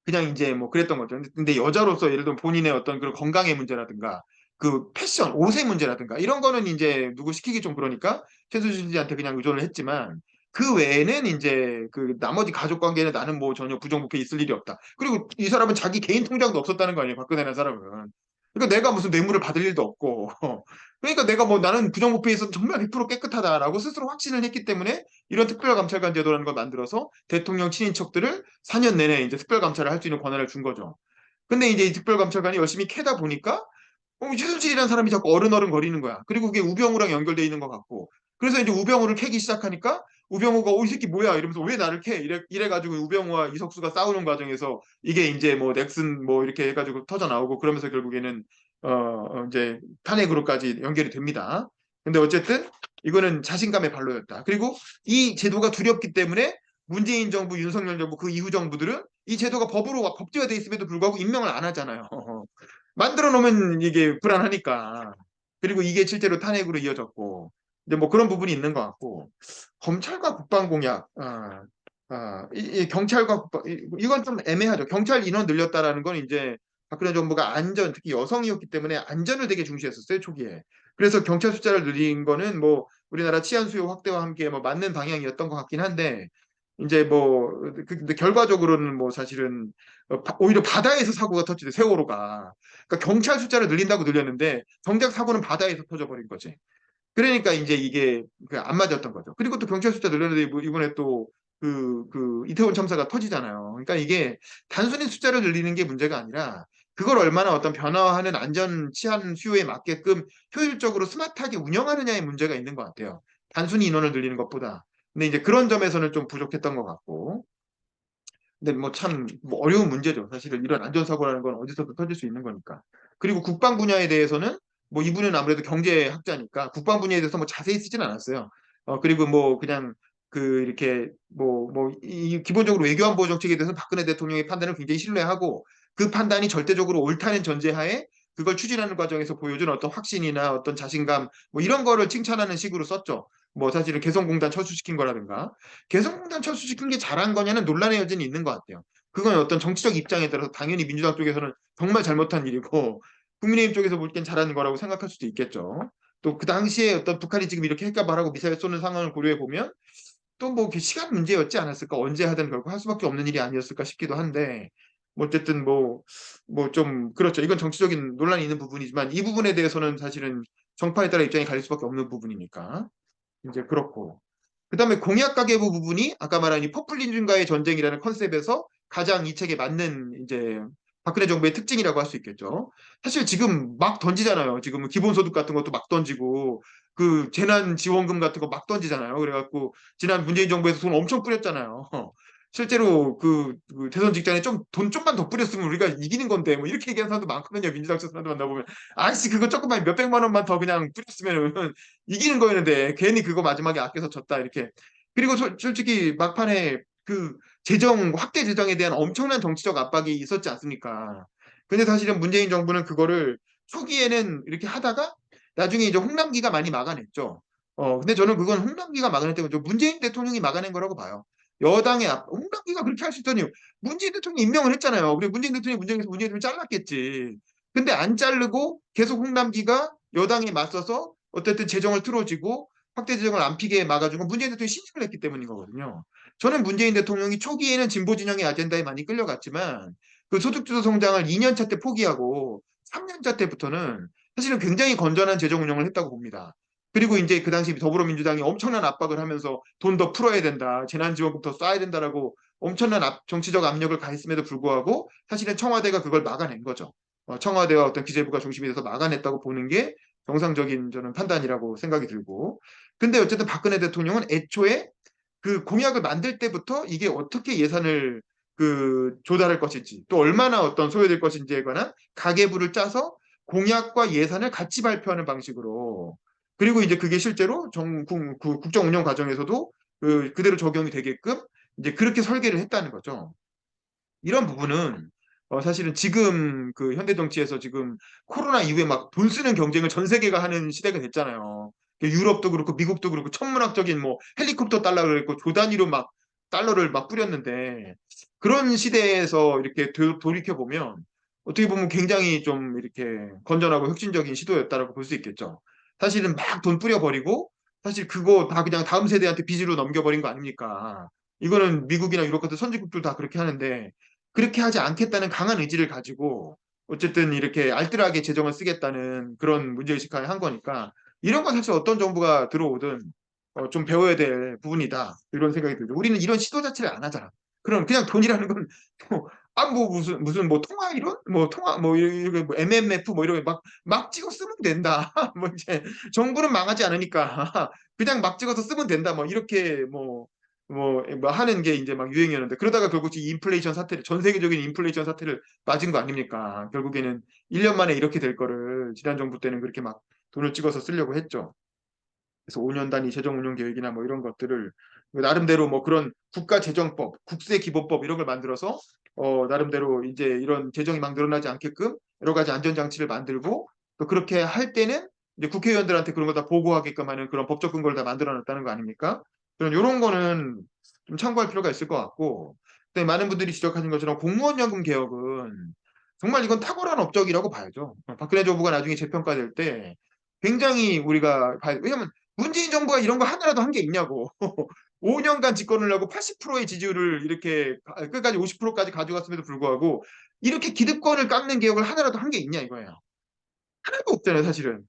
그냥 이제 뭐 그랬던 거죠. 근데 여자로서 예를 들면 본인의 어떤 그런 건강의 문제라든가 그 패션, 옷의 문제라든가 이런 거는 이제 누구 시키기 좀 그러니까 최순실 씨한테 그냥 의존을 했지만 그 외에는 이제 그 나머지 가족 관계는 나는 뭐 전혀 부정부패 있을 일이 없다. 그리고 이 사람은 자기 개인 통장도 없었다는 거 아니에요, 박근혜라는 사람은. 그러니까 내가 무슨 뇌물을 받을 일도 없고 그러니까 내가 뭐 나는 부정부패에 있어서 정말 100% 깨끗하다라고 스스로 확신을 했기 때문에 이런 특별감찰관 제도라는 걸 만들어서 대통령 친인척들을 4년 내내 이제 특별감찰을 할 수 있는 권한을 준 거죠. 근데 이제 이 특별감찰관이 열심히 캐다 보니까 최순실이라는 사람이 자꾸 어른어른 거리는 거야. 그리고 그게 우병우랑 연결돼 있는 것 같고. 그래서 이제 우병우를 캐기 시작하니까 우병우가 이 새끼 뭐야 이러면서 왜 나를 캐? 이래가지고 우병우와 이석수가 싸우는 과정에서 이게 이제 뭐 넥슨 뭐 이렇게 해가지고 터져 나오고 그러면서 결국에는 이제 탄핵으로까지 연결이 됩니다. 근데 어쨌든 이거는 자신감의 발로였다. 그리고 이 제도가 두렵기 때문에 문재인 정부, 윤석열 정부 그 이후 정부들은 이 제도가 법제화돼 있음에도 불구하고 임명을 안 하잖아요. 만들어 놓으면 이게 불안하니까. 그리고 이게 실제로 탄핵으로 이어졌고, 이제 뭐 그런 부분이 있는 것 같고, 검찰과 국방 공약, 이 경찰과 이건 좀 애매하죠. 경찰 인원 늘렸다라는 건 이제 박근혜 정부가 안전, 특히 여성이었기 때문에 안전을 되게 중시했었어요, 초기에. 그래서 경찰 숫자를 늘린 거는 뭐 우리나라 치안 수요 확대와 함께 뭐 맞는 방향이었던 것 같긴 한데, 이제 뭐 근데 결과적으로는 뭐 사실은 오히려 바다에서 사고가 터지대 세월호가. 그러니까 경찰 숫자를 늘린다고 늘렸는데 정작 사고는 바다에서 터져버린 거지. 그러니까 이제 이게 안 맞았던 거죠. 그리고 또 경찰 숫자 늘렸는데 이번에 또 이태원 참사가 터지잖아요. 그러니까 이게 단순히 숫자를 늘리는 게 문제가 아니라 그걸 얼마나 어떤 변화하는 안전 치안 수요에 맞게끔 효율적으로 스마트하게 운영하느냐의 문제가 있는 것 같아요. 단순히 인원을 늘리는 것보다. 근데 이제 그런 점에서는 좀 부족했던 것 같고. 근데 뭐 참 뭐 어려운 문제죠. 사실은 이런 안전사고라는 건 어디서도 터질 수 있는 거니까. 그리고 국방 분야에 대해서는 뭐 이분은 아무래도 경제학자니까 국방 분야에 대해서 뭐 자세히 쓰진 않았어요. 그리고 뭐 그냥 이렇게 이 기본적으로 외교안보 정책에 대해서 박근혜 대통령의 판단을 굉장히 신뢰하고 그 판단이 절대적으로 옳다는 전제하에 그걸 추진하는 과정에서 보여준 어떤 확신이나 어떤 자신감 뭐 이런 거를 칭찬하는 식으로 썼죠. 뭐 사실은 개성공단 철수시킨 거라든가 개성공단 철수시킨 게 잘한 거냐는 논란의 여지는 있는 것 같아요. 그건 어떤 정치적 입장에 따라서 당연히 민주당 쪽에서는 정말 잘못한 일이고 국민의힘 쪽에서 볼 땐 잘하는 거라고 생각할 수도 있겠죠. 또 그 당시에 어떤 북한이 지금 이렇게 핵과 발하고 미사일 쏘는 상황을 고려해 보면 또 뭐 시간 문제였지 않았을까? 언제 하든 결국 할 수밖에 없는 일이 아니었을까 싶기도 한데 뭐 어쨌든 뭐 좀 그렇죠. 이건 정치적인 논란이 있는 부분이지만 이 부분에 대해서는 사실은 정파에 따라 입장이 갈릴 수밖에 없는 부분이니까 이제 그렇고 그다음에 공약 가계부 부분이 아까 말한 이 포퓰리즘과의 전쟁이라는 컨셉에서 가장 이 책에 맞는 이제 박근혜 정부의 특징이라고 할 수 있겠죠. 사실 지금 막 던지잖아요. 지금 기본소득 같은 것도 막 던지고 그 재난지원금 같은 거 막 던지잖아요. 그래갖고 지난 문재인 정부에서 돈 엄청 뿌렸잖아요. 실제로 그 대선 직전에 돈 좀만 더 뿌렸으면 우리가 이기는 건데 뭐 이렇게 얘기하는 사람도 많거든요. 민주당 쪽 사람들 만나보면 아이씨 그거 조금만 몇백만 원만 더 그냥 뿌렸으면은 이기는 거였는데 괜히 그거 마지막에 아껴서 졌다 이렇게. 그리고 솔직히 막판에 그 확대 재정에 대한 엄청난 정치적 압박이 있었지 않습니까? 근데 사실은 문재인 정부는 그거를 초기에는 이렇게 하다가 나중에 이제 홍남기가 많이 막아냈죠. 근데 저는 그건 홍남기가 막아냈다고 문재인 대통령이 막아낸 거라고 봐요. 홍남기가 그렇게 할 수 있더니 문재인 대통령이 임명을 했잖아요. 그리고 문재인 대통령이 잘랐겠지. 근데 안 자르고 계속 홍남기가 여당에 맞서서 어쨌든 재정을 틀어지고 확대 재정을 안 피게 막아주고 문재인 대통령이 신임을 했기 때문인 거거든요. 저는 문재인 대통령이 초기에는 진보 진영의 아젠다에 많이 끌려갔지만 그 소득주도 성장을 2년 차 때 포기하고 3년 차 때부터는 사실은 굉장히 건전한 재정 운영을 했다고 봅니다. 그리고 이제 그 당시 더불어민주당이 엄청난 압박을 하면서 돈 더 풀어야 된다, 재난지원금 더 쏴야 된다라고 엄청난 정치적 압력을 가했음에도 불구하고 사실은 청와대가 그걸 막아낸 거죠. 청와대와 어떤 기재부가 중심이 돼서 막아냈다고 보는 게 정상적인 저는 판단이라고 생각이 들고. 근데 어쨌든 박근혜 대통령은 애초에 그 공약을 만들 때부터 이게 어떻게 예산을 조달할 것인지 또 얼마나 어떤 소요될 것인지에 관한 가계부를 짜서 공약과 예산을 같이 발표하는 방식으로 그리고 이제 그게 실제로 국정 운영 과정에서도 그대로 적용이 되게끔 이제 그렇게 설계를 했다는 거죠. 이런 부분은 사실은 지금 그 현대 정치에서 지금 코로나 이후에 막 돈 쓰는 경쟁을 전 세계가 하는 시대가 됐잖아요. 유럽도 그렇고 미국도 그렇고 천문학적인 뭐 헬리콥터 달러를 그랬고 조 단위로 막 달러를 막 뿌렸는데 그런 시대에서 이렇게 돌이켜 보면 어떻게 보면 굉장히 좀 이렇게 건전하고 혁신적인 시도였다라고 볼 수 있겠죠. 사실은 막 돈 뿌려버리고 사실 그거 다 그냥 다음 세대한테 빚으로 넘겨버린 거 아닙니까? 이거는 미국이나 유럽 같은 선진국들 다 그렇게 하는데 그렇게 하지 않겠다는 강한 의지를 가지고 어쨌든 이렇게 알뜰하게 재정을 쓰겠다는 그런 문제의식하에 한 거니까 이런 건 사실 어떤 정부가 들어오든 좀 배워야 될 부분이다 이런 생각이 들죠. 우리는 이런 시도 자체를 안 하잖아. 그럼 그냥 돈이라는 건 뭐 무슨 뭐 통화 이론 뭐 통화 뭐 이렇게 뭐 MMF 뭐 이런 막 찍어 쓰면 된다. 뭐 이제 정부는 망하지 않으니까 그냥 막 찍어서 쓰면 된다. 뭐 이렇게 뭐 하는 게 이제 막 유행이었는데 그러다가 결국 이 인플레이션 사태를 전 세계적인 인플레이션 사태를 맞은 거 아닙니까? 결국에는 1년 만에 이렇게 될 거를 지난 정부 때는 그렇게 막 돈을 찍어서 쓰려고 했죠. 그래서 5년 단위 재정 운영 계획이나 뭐 이런 것들을 나름대로 뭐 그런 국가재정법, 국세기본법 이런 걸 만들어서 나름대로 이제 이런 재정이 막 늘어나지 않게끔 여러 가지 안전장치를 만들고 또 그렇게 할 때는 이제 국회의원들한테 그런 거 다 보고하게끔 하는 그런 법적 근거를 다 만들어 놨다는 거 아닙니까? 이런 거는 좀 참고할 필요가 있을 것 같고 근데 많은 분들이 지적하신 것처럼 공무원 연금 개혁은 정말 이건 탁월한 업적이라고 봐야죠. 박근혜 정부가 나중에 재평가될 때 굉장히 왜냐면 문재인 정부가 이런 거 하나라도 한 게 있냐고. 5년간 집권을 하고 80%의 지지율을 이렇게 끝까지 50%까지 가져갔음에도 불구하고 이렇게 기득권을 깎는 개혁을 하나라도 한 게 있냐 이거예요. 하나도 없잖아요, 사실은.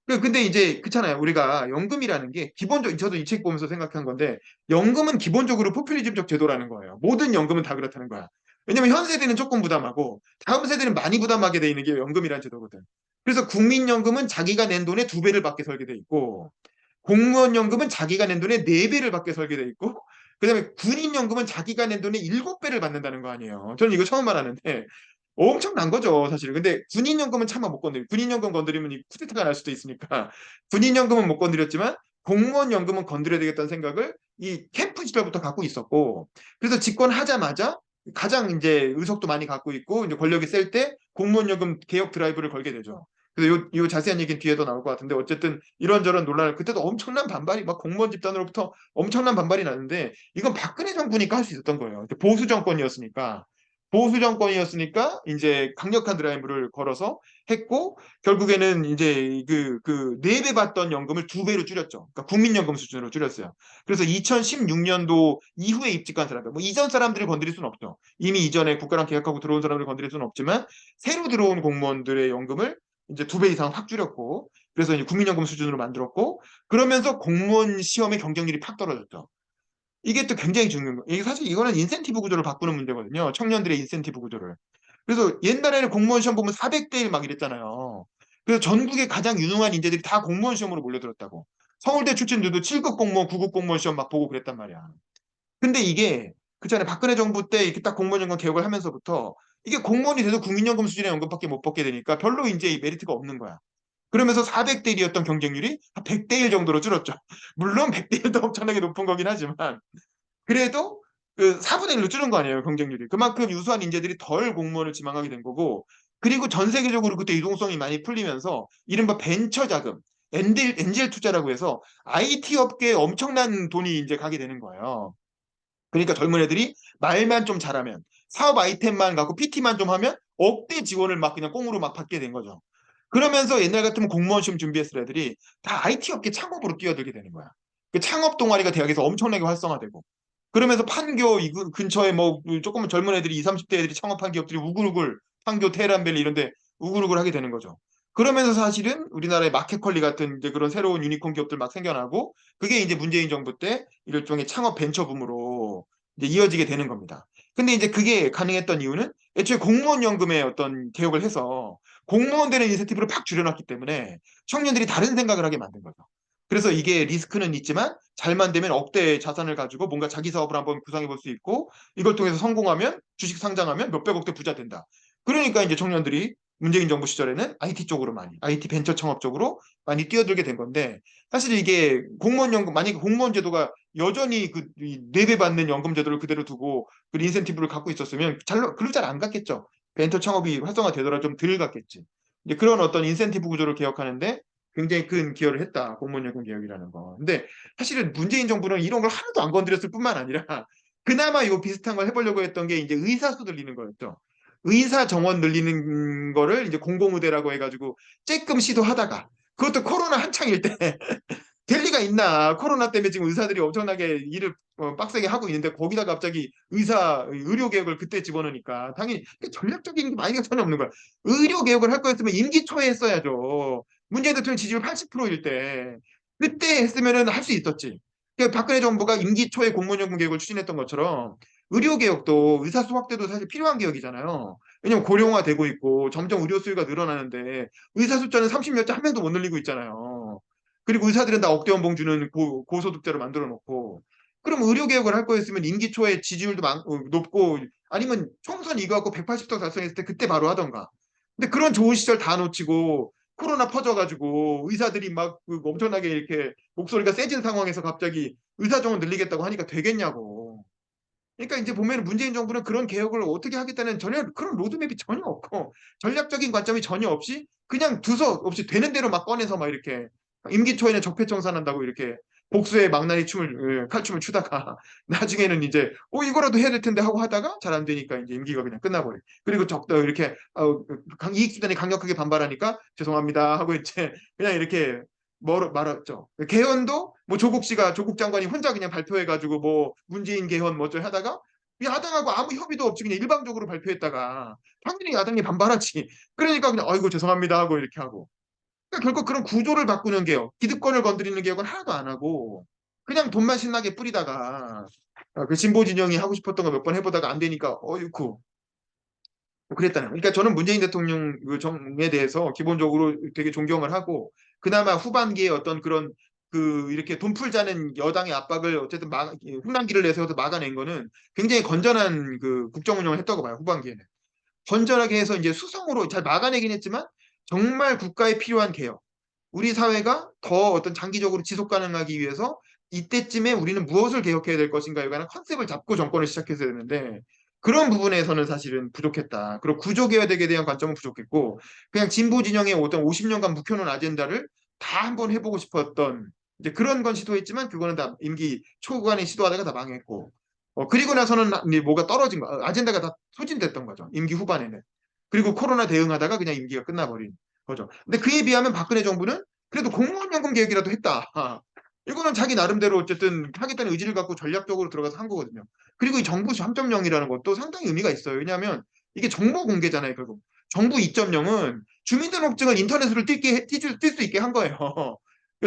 근데 이제 그렇잖아요. 우리가 연금이라는 게 저도 이 책 보면서 생각한 건데 연금은 기본적으로 포퓰리즘적 제도라는 거예요. 모든 연금은 다 그렇다는 거야. 왜냐면 현 세대는 조금 부담하고 다음 세대는 많이 부담하게 돼 있는 게 연금이라는 제도거든. 그래서 국민연금은 자기가 낸 돈의 2배를 받게 설계돼 있고 공무원 연금은 자기가 낸 돈의 4배를 받게 설계돼 있고 그다음에 군인 연금은 자기가 낸 돈의 7배를 받는다는 거 아니에요. 저는 이거 처음 말하는데 엄청난 거죠, 사실. 근데 군인연금은 차마 못 건드려. 군인연금 건드리면 이 쿠데타가 날 수도 있으니까 군인연금은 못 건드렸지만 공무원연금은 건드려야 되겠다는 생각을 이 캠프 시절부터 갖고 있었고 그래서 집권하자마자 가장 이제 의석도 많이 갖고 있고 이제 권력이 셀 때 공무원연금 개혁 드라이브를 걸게 되죠. 그래서 요 자세한 얘기는 뒤에도 나올 것 같은데 어쨌든 이런저런 논란을 그때도 엄청난 반발이 막 공무원 집단으로부터 엄청난 반발이 나는데 이건 박근혜 정부니까 할 수 있었던 거예요. 보수 정권이었으니까 이제 강력한 드라이브를 걸어서 했고 결국에는 이제 그 4배 받던 연금을 2배로 줄였죠. 그러니까 국민연금 수준으로 줄였어요. 그래서 2016년도 이후에 입직한 사람들, 뭐 이전 사람들을 건드릴 수는 없죠. 이미 이전에 국가랑 계약하고 들어온 사람들을 건드릴 수는 없지만 새로 들어온 공무원들의 연금을 이제 2배 이상 확 줄였고 그래서 이제 국민연금 수준으로 만들었고 그러면서 공무원 시험의 경쟁률이 팍 떨어졌죠. 이게 또 굉장히 중요한 거예요. 이게 사실 이거는 인센티브 구조를 바꾸는 문제거든요. 청년들의 인센티브 구조를. 그래서 옛날에는 공무원 시험 보면 400대 1 막 이랬잖아요. 그래서 전국의 가장 유능한 인재들이 다 공무원 시험으로 몰려들었다고. 서울대 출신들도 7급 공무원, 9급 공무원 시험 막 보고 그랬단 말이야. 근데 이게 그전에 박근혜 정부 때 이렇게 딱 공무원연금 개혁을 하면서부터 이게 공무원이 돼도 국민연금 수준의 연금밖에 못 받게 되니까 별로 이제 이 메리트가 없는 거야. 그러면서 400대 1이었던 경쟁률이 한 100대 1 정도로 줄었죠. 물론 100대 1도 엄청나게 높은 거긴 하지만 그래도 그 4분의 1로 줄은 거 아니에요, 경쟁률이. 그만큼 유수한 인재들이 덜 공무원을 지망하게 된 거고, 그리고 전 세계적으로 그때 유동성이 많이 풀리면서 이른바 벤처 자금, 엔젤 투자라고 해서 IT 업계에 엄청난 돈이 이제 가게 되는 거예요. 그러니까 젊은 애들이 말만 좀 잘하면 사업 아이템만 갖고 PT만 좀 하면 억대 지원을 막 그냥 꽁으로 막 받게 된 거죠. 그러면서 옛날 같으면 공무원 시험 준비했을 애들이 다 IT 업계 창업으로 뛰어들게 되는 거야. 그 창업 동아리가 대학에서 엄청나게 활성화되고 그러면서 판교 이 근처에 뭐 조금 젊은 애들이 20, 30대 애들이 창업한 기업들이 우글우글 판교 테헤란밸리 이런 데 우글우글 하게 되는 거죠. 그러면서 사실은 우리나라의 마켓컬리 같은 이제 그런 새로운 유니콘 기업들 막 생겨나고 그게 이제 문재인 정부 때 일종의 창업 벤처붐으로 이제 이어지게 되는 겁니다. 근데 이제 그게 가능했던 이유는 애초에 공무원 연금의 어떤 개혁을 해서 공무원 되는 인센티브를 팍 줄여놨기 때문에 청년들이 다른 생각을 하게 만든 거죠. 그래서 이게 리스크는 있지만 잘만 되면 억대의 자산을 가지고 뭔가 자기 사업을 한번 구상해 볼 수 있고 이걸 통해서 성공하면 주식 상장하면 몇백억대 부자 된다. 그러니까 이제 청년들이 문재인 정부 시절에는 IT 쪽으로 많이, IT 벤처 창업 쪽으로 많이 뛰어들게 된 건데 사실 이게 공무원 연금, 만약에 공무원 제도가 여전히 그 4배 받는 연금 제도를 그대로 두고 그 인센티브를 갖고 있었으면 글로 잘 안 갔겠죠. 벤처 창업이 활성화되더라 좀 덜 갔겠지. 이제 그런 어떤 인센티브 구조를 개혁하는데 굉장히 큰 기여를 했다. 공무원연금 개혁이라는 거. 근데 사실은 문재인 정부는 이런 걸 하나도 안 건드렸을 뿐만 아니라 그나마 이 비슷한 걸 해보려고 했던 게 이제 의사수 늘리는 거였죠. 의사 정원 늘리는 거를 이제 공공의대라고 해가지고 쬐끔 시도하다가 그것도 코로나 한창일 때 될 리가 있나. 코로나 때문에 지금 의사들이 엄청나게 일을 빡세게 하고 있는데 거기다 갑자기 의료 개혁을 그때 집어넣으니까 당연히 전략적인 마이가 전혀 없는 거야. 의료 개혁을 할 거였으면 임기 초에 했어야죠. 문재인 대통령 지지율 80%일 때 그때 했으면은 할 수 있었지. 그러니까 박근혜 정부가 임기 초에 공무원연금 개혁을 추진했던 것처럼 의료 개혁도 의사 수 확대도 사실 필요한 개혁이잖아요. 왜냐면 고령화되고 있고 점점 의료 수요가 늘어나는데 의사 숫자는 30몇 자 한 명도 못 늘리고 있잖아요. 그리고 의사들은 다 억대 연봉 주는 고소득자로 만들어 놓고 그럼 의료 개혁을 할 거였으면 임기 초에 지지율도 높고 아니면 총선 이거 갖고 180석 달성했을 때 그때 바로 하던가. 근데 그런 좋은 시절 다 놓치고 코로나 퍼져가지고 의사들이 막 엄청나게 이렇게 목소리가 세진 상황에서 갑자기 의사 정원 늘리겠다고 하니까 되겠냐고. 그러니까 이제 보면 문재인 정부는 그런 개혁을 어떻게 하겠다는 전혀 그런 로드맵이 전혀 없고 전략적인 관점이 전혀 없이 그냥 두서 없이 되는 대로 막 꺼내서 막 이렇게 임기 초에는 적폐청산한다고 이렇게 복수의 망나니 춤을 칼춤을 추다가 나중에는 이제 이거라도 해야 될 텐데 하고 하다가 잘 안 되니까 이제 임기가 그냥 끝나버려. 그리고 적다 이렇게 이익 수단이 강력하게 반발하니까 죄송합니다 하고 이제 그냥 이렇게 말았죠. 개헌도 뭐 조국 장관이 혼자 그냥 발표해가지고 뭐 문재인 개헌 뭐저 하다가 야당하고 아무 협의도 없이 그냥 일방적으로 발표했다가 당연히 야당이 반발하지. 그러니까 그냥 아이고 죄송합니다 하고 이렇게 하고. 그러니까 결국 그런 구조를 바꾸는 개혁, 기득권을 건드리는 개혁은 하나도 안 하고 그냥 돈만 신나게 뿌리다가 그 진보 진영이 하고 싶었던 거 몇 번 해보다가 안 되니까 어이쿠 그랬다는 거예요. 그러니까 저는 문재인 대통령 그 정에 대해서 기본적으로 되게 존경을 하고 그나마 후반기에 어떤 그런 이렇게 돈 풀자는 여당의 압박을 어쨌든 흉난기를 내세워서 막아낸 거는 굉장히 건전한 그 국정 운영을 했다고 봐요. 후반기에는. 건전하게 해서 이제 수성으로 잘 막아내긴 했지만 정말 국가에 필요한 개혁. 우리 사회가 더 어떤 장기적으로 지속 가능하기 위해서 이때쯤에 우리는 무엇을 개혁해야 될 것인가에 관한 컨셉을 잡고 정권을 시작했어야 되는데 그런 부분에서는 사실은 부족했다. 그리고 구조개혁에 대한 관점은 부족했고 그냥 진보 진영의 어떤 50년간 묵혀놓은 아젠다를 다 한번 해보고 싶었던 이제 그런 건 시도했지만 그거는 다 임기 초반에 시도하다가 다 망했고 그리고 나서는 이제 뭐가 떨어진 거 아젠다가 다 소진됐던 거죠. 임기 후반에는. 그리고 코로나 대응하다가 그냥 임기가 끝나버린 거죠. 근데 그에 비하면 박근혜 정부는 그래도 공무원연금 개혁이라도 했다. 이거는 자기 나름대로 어쨌든 하겠다는 의지를 갖고 전략적으로 들어가서 한 거거든요. 그리고 이 정부 3.0이라는 것도 상당히 의미가 있어요. 왜냐하면 이게 정보 공개잖아요, 결국. 정부 2.0은 주민등록증을 인터넷으로 뛸 수 있게 한 거예요.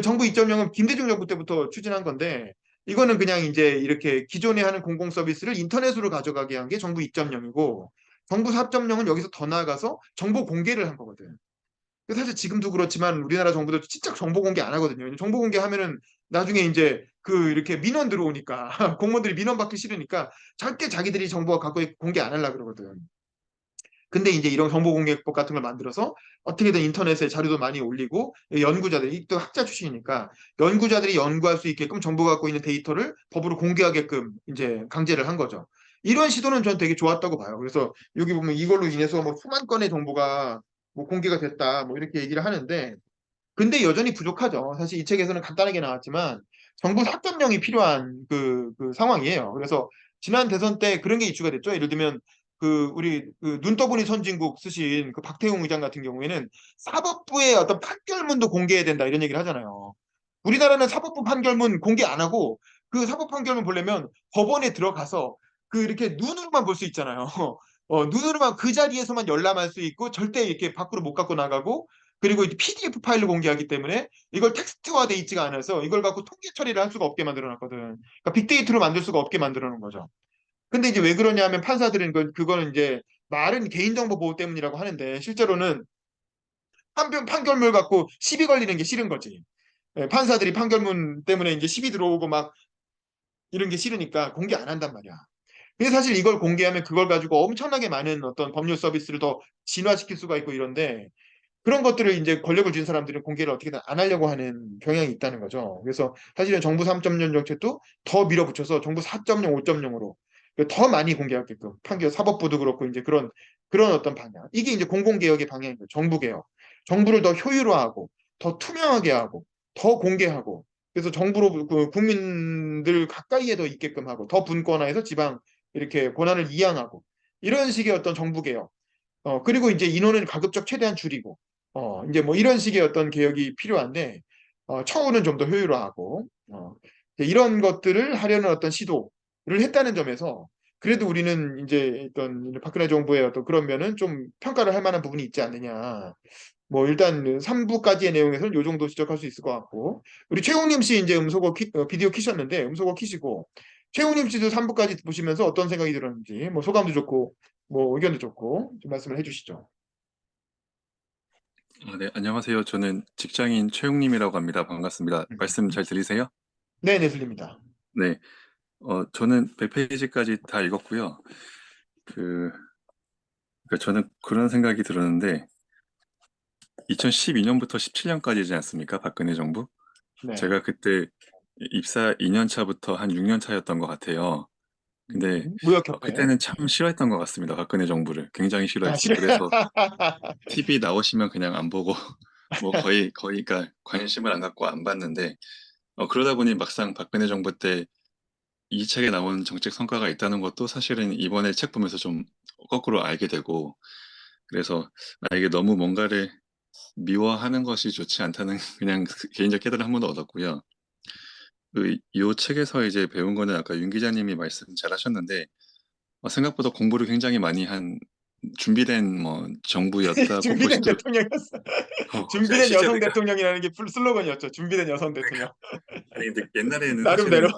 정부 2.0은 김대중 정부 때부터 추진한 건데, 이거는 그냥 이제 이렇게 기존에 하는 공공 서비스를 인터넷으로 가져가게 한 게 정부 2.0이고, 정부 4.0은 여기서 더 나아가서 정보 공개를 한 거거든. 사실 지금도 그렇지만 우리나라 정부도 진짜 정보 공개 안 하거든요. 정보 공개하면은 나중에 이제 그 이렇게 민원 들어오니까 공무원들이 민원 받기 싫으니까 절대 자기들이 정보 갖고 공개 안 하려고 그러거든. 근데 이제 이런 정보공개법 같은 걸 만들어서 어떻게든 인터넷에 자료도 많이 올리고 연구자들이 또 학자 출신이니까 연구자들이 연구할 수 있게끔 정부가 갖고 있는 데이터를 법으로 공개하게끔 이제 강제를 한 거죠. 이런 시도는 전 되게 좋았다고 봐요. 그래서 여기 보면 이걸로 인해서 뭐 수만 건의 정보가 뭐 공개가 됐다 뭐 이렇게 얘기를 하는데 근데 여전히 부족하죠. 사실 이 책에서는 간단하게 나왔지만 정부 4.0이 필요한 그 상황이에요. 그래서 지난 대선 때 그런 게 이슈가 됐죠. 예를 들면 우리 눈 떠보니 선진국 쓰신 그 박태웅 의장 같은 경우에는 사법부의 어떤 판결문도 공개해야 된다 이런 얘기를 하잖아요. 우리나라는 사법부 판결문 공개 안 하고 그 사법 판결문 보려면 법원에 들어가서 그 이렇게 눈으로만 볼 수 있잖아요. 눈으로만 그 자리에서만 열람할 수 있고 절대 이렇게 밖으로 못 갖고 나가고 그리고 이제 PDF 파일로 공개하기 때문에 이걸 텍스트화돼 있지가 않아서 이걸 갖고 통계 처리를 할 수가 없게 만들어 놨거든. 그러니까 빅데이터로 만들 수가 없게 만들어 놓은 거죠. 근데 이제 왜 그러냐면 판사들은 그거는 이제 말은 개인정보 보호 때문이라고 하는데 실제로는 판결문 갖고 시비 걸리는 게 싫은 거지. 판사들이 판결문 때문에 이제 시비 들어오고 막 이런 게 싫으니까 공개 안 한단 말이야. 근데 사실 이걸 공개하면 그걸 가지고 엄청나게 많은 어떤 법률 서비스를 더 진화시킬 수가 있고 이런데 그런 것들을 이제 권력을 쥔 사람들은 공개를 어떻게든 안 하려고 하는 경향이 있다는 거죠. 그래서 사실은 정부 3.0 정책도 더 밀어붙여서 정부 4.0, 5.0으로 더 많이 공개하게끔 판결 사법부도 그렇고 이제 그런 어떤 방향. 이게 이제 공공개혁의 방향이죠. 정부 개혁. 정부를 더 효율화하고 더 투명하게 하고 더 공개하고 그래서 정부로 국민들 가까이에 더 있게끔 하고 더 분권화해서 지방 이렇게 권한을 이양하고 이런 식의 어떤 정부 개혁. 그리고 이제 인원은 가급적 최대한 줄이고, 이제 뭐 이런 식의 어떤 개혁이 필요한데, 처우는 좀 더 효율화하고, 이제 이런 것들을 하려는 어떤 시도를 했다는 점에서, 그래도 우리는 이제 어떤 박근혜 정부의 어떤 그런 면은 좀 평가를 할 만한 부분이 있지 않느냐. 뭐 일단 3부까지의 내용에서는 요 정도 지적할 수 있을 것 같고, 우리 최웅님 씨 이제 비디오 키셨는데, 음소거 키시고, 최웅님 씨도 3부까지 보시면서 어떤 생각이 들었는지, 뭐 소감도 좋고, 뭐 의견도 좋고 좀 말씀을 해주시죠. 네, 안녕하세요. 저는 직장인 최용님이라고 합니다. 반갑습니다. 말씀 잘 들리세요? 네, 네, 들립니다. 네, 저는 100페이지까지 다 읽었고요. 그러니까 저는 그런 생각이 들었는데, 2012년부터 17년까지지 않습니까? 박근혜 정부? 네. 제가 그때 입사 2년 차부터 한 6년 차였던 것 같아요. 근데 무역협회. 그때는 참 싫어했던 것 같습니다. 박근혜 정부를. 굉장히 아, 싫어했어요. 그래서 TV 나오시면 그냥 안 보고, 뭐 거의, 그러니까 관심을 안 갖고 안 봤는데, 그러다 보니 막상 박근혜 정부 때 이 책에 나온 정책 성과가 있다는 것도 사실은 이번에 책 보면서 좀 거꾸로 알게 되고, 그래서 이게 너무 뭔가를 미워하는 것이 좋지 않다는 그냥 개인적 깨달음 한 번 더 얻었고요. 이 책에서 이제 배운 거는 아까 윤 기자님이 말씀 잘 하셨는데, 생각보다 공부를 굉장히 많이 한 준비된 뭐 정부였다고 볼 준비된 수도, 대통령이었어. 제가 준비된 실제로 여성 그러니까 대통령이라는 게 슬로건이었죠. 준비된 여성 대통령. 아니 근데 옛날에는 나름대로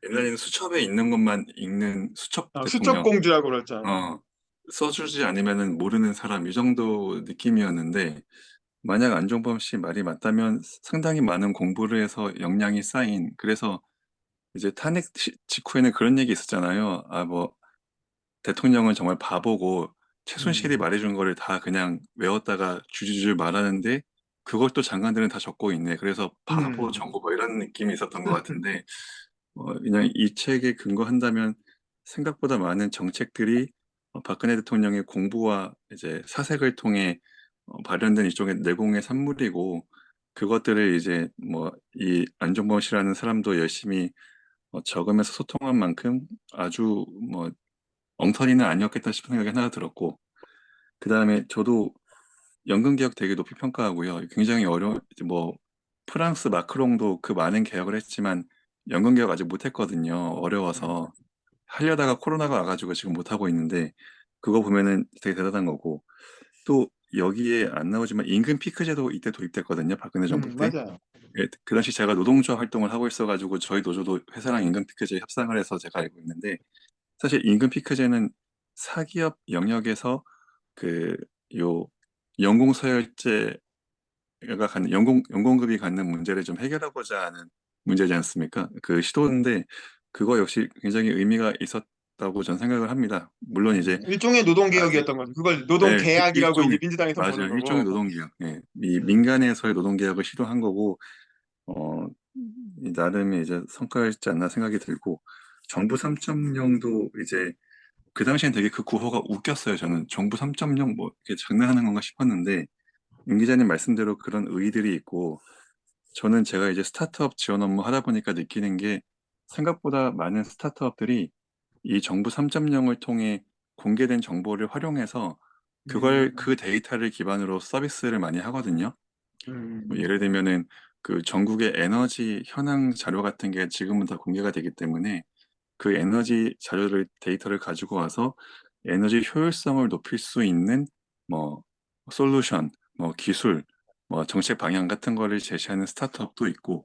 사실은 수첩에 있는 것만 읽는 수첩 수첩 대통령, 공주라고 그랬죠. 써주지 않으면은 모르는 사람 이 정도 느낌이었는데 만약 안종범 씨 말이 맞다면 상당히 많은 공부를 해서 역량이 쌓인 그래서 이제 탄핵 직후에는 그런 얘기 있었잖아요. 뭐 대통령은 정말 바보고 최순실이 말해준 거를 다 그냥 외웠다가 주주줄 말하는데 그걸 또 장관들은 다 적고 있네. 그래서 바보 정보 뭐 이런 느낌이 있었던 것 같은데 그냥 이 책에 근거한다면 생각보다 많은 정책들이 박근혜 대통령의 공부와 이제 사색을 통해 발현된 일종의 내공의 산물이고 그것들을 이제 뭐 이 안종범 씨라는 사람도 열심히 적으면서 소통한 만큼 아주 뭐 엉터리는 아니었겠다 싶은 생각이 하나 들었고 그 다음에 저도 연금 개혁 되게 높이 평가하고요. 굉장히 뭐 프랑스 마크롱도 그 많은 개혁을 했지만 연금 개혁 아직 못했거든요. 어려워서 하려다가 코로나가 와가지고 지금 못하고 있는데 그거 보면은 되게 대단한 거고 또 여기에 안 나오지만 임금 피크 제도 이때 도입됐거든요. 박근혜 정부 때. 맞아요. 예, 그 당시 제가 노동조합 활동을 하고 있어가지고 저희 노조도 회사랑 임금 피크제 협상을 해서 제가 알고 있는데 사실 임금 피크제는 사기업 영역에서 그 요 연공서열제가 갖는 연공급이 갖는 문제를 좀 해결하고자 하는 문제지 않습니까? 그 시도인데 그거 역시 굉장히 의미가 있었다고 저는 생각을 합니다. 물론 이제 일종의 아직 노동개혁이었던 거죠. 그걸 네, 노동계약이라고 이제 일종의 민주당에서 보는 맞아요. 일종의 거고. 노동개혁. 예, 이 민간에서의 노동개혁을 시도한 거고 어, 이 나름의 이제 성과였지 않나 생각이 들고 정부 3.0도 이제 그 당시엔 되게 그 구호가 웃겼어요. 저는 정부 3.0 뭐 이렇게 장난하는 건가 싶었는데 임 기자님 말씀대로 그런 의의들이 있고 저는 제가 이제 스타트업 지원 업무 하다 보니까 느끼는 게 생각보다 많은 스타트업들이 이 정부 3.0을 통해 공개된 정보를 활용해서 그걸 음, 그 데이터를 기반으로 서비스를 많이 하거든요. 뭐 음, 예를 들면은 그 전국의 에너지 현황 자료 같은 게 지금은 다 공개가 되기 때문에 그 에너지 자료를 데이터를 가지고 와서 에너지 효율성을 높일 수 있는 뭐 솔루션, 뭐 기술, 뭐 정책 방향 같은 거를 제시하는 스타트업도 있고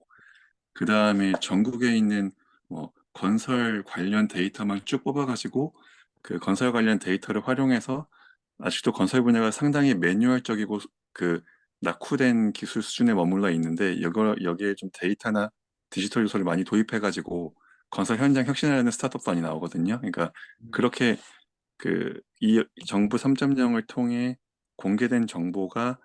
그 다음에 전국에 있는 뭐 건설 관련 데이터만 쭉 뽑아가지고 그 건설 관련 데이터를 활용해서 아직도 건설 분야가 상당히 매뉴얼적이고 그 낙후된 기술 수준에 머물러 있는데 여기에 좀 데이터나 디지털 요소를 많이 도입해가지고 건설 현장 혁신하려는 스타트업도 많이 나오거든요. 그러니까 그렇게 그 이 정부 3.0을 통해 공개된 정보가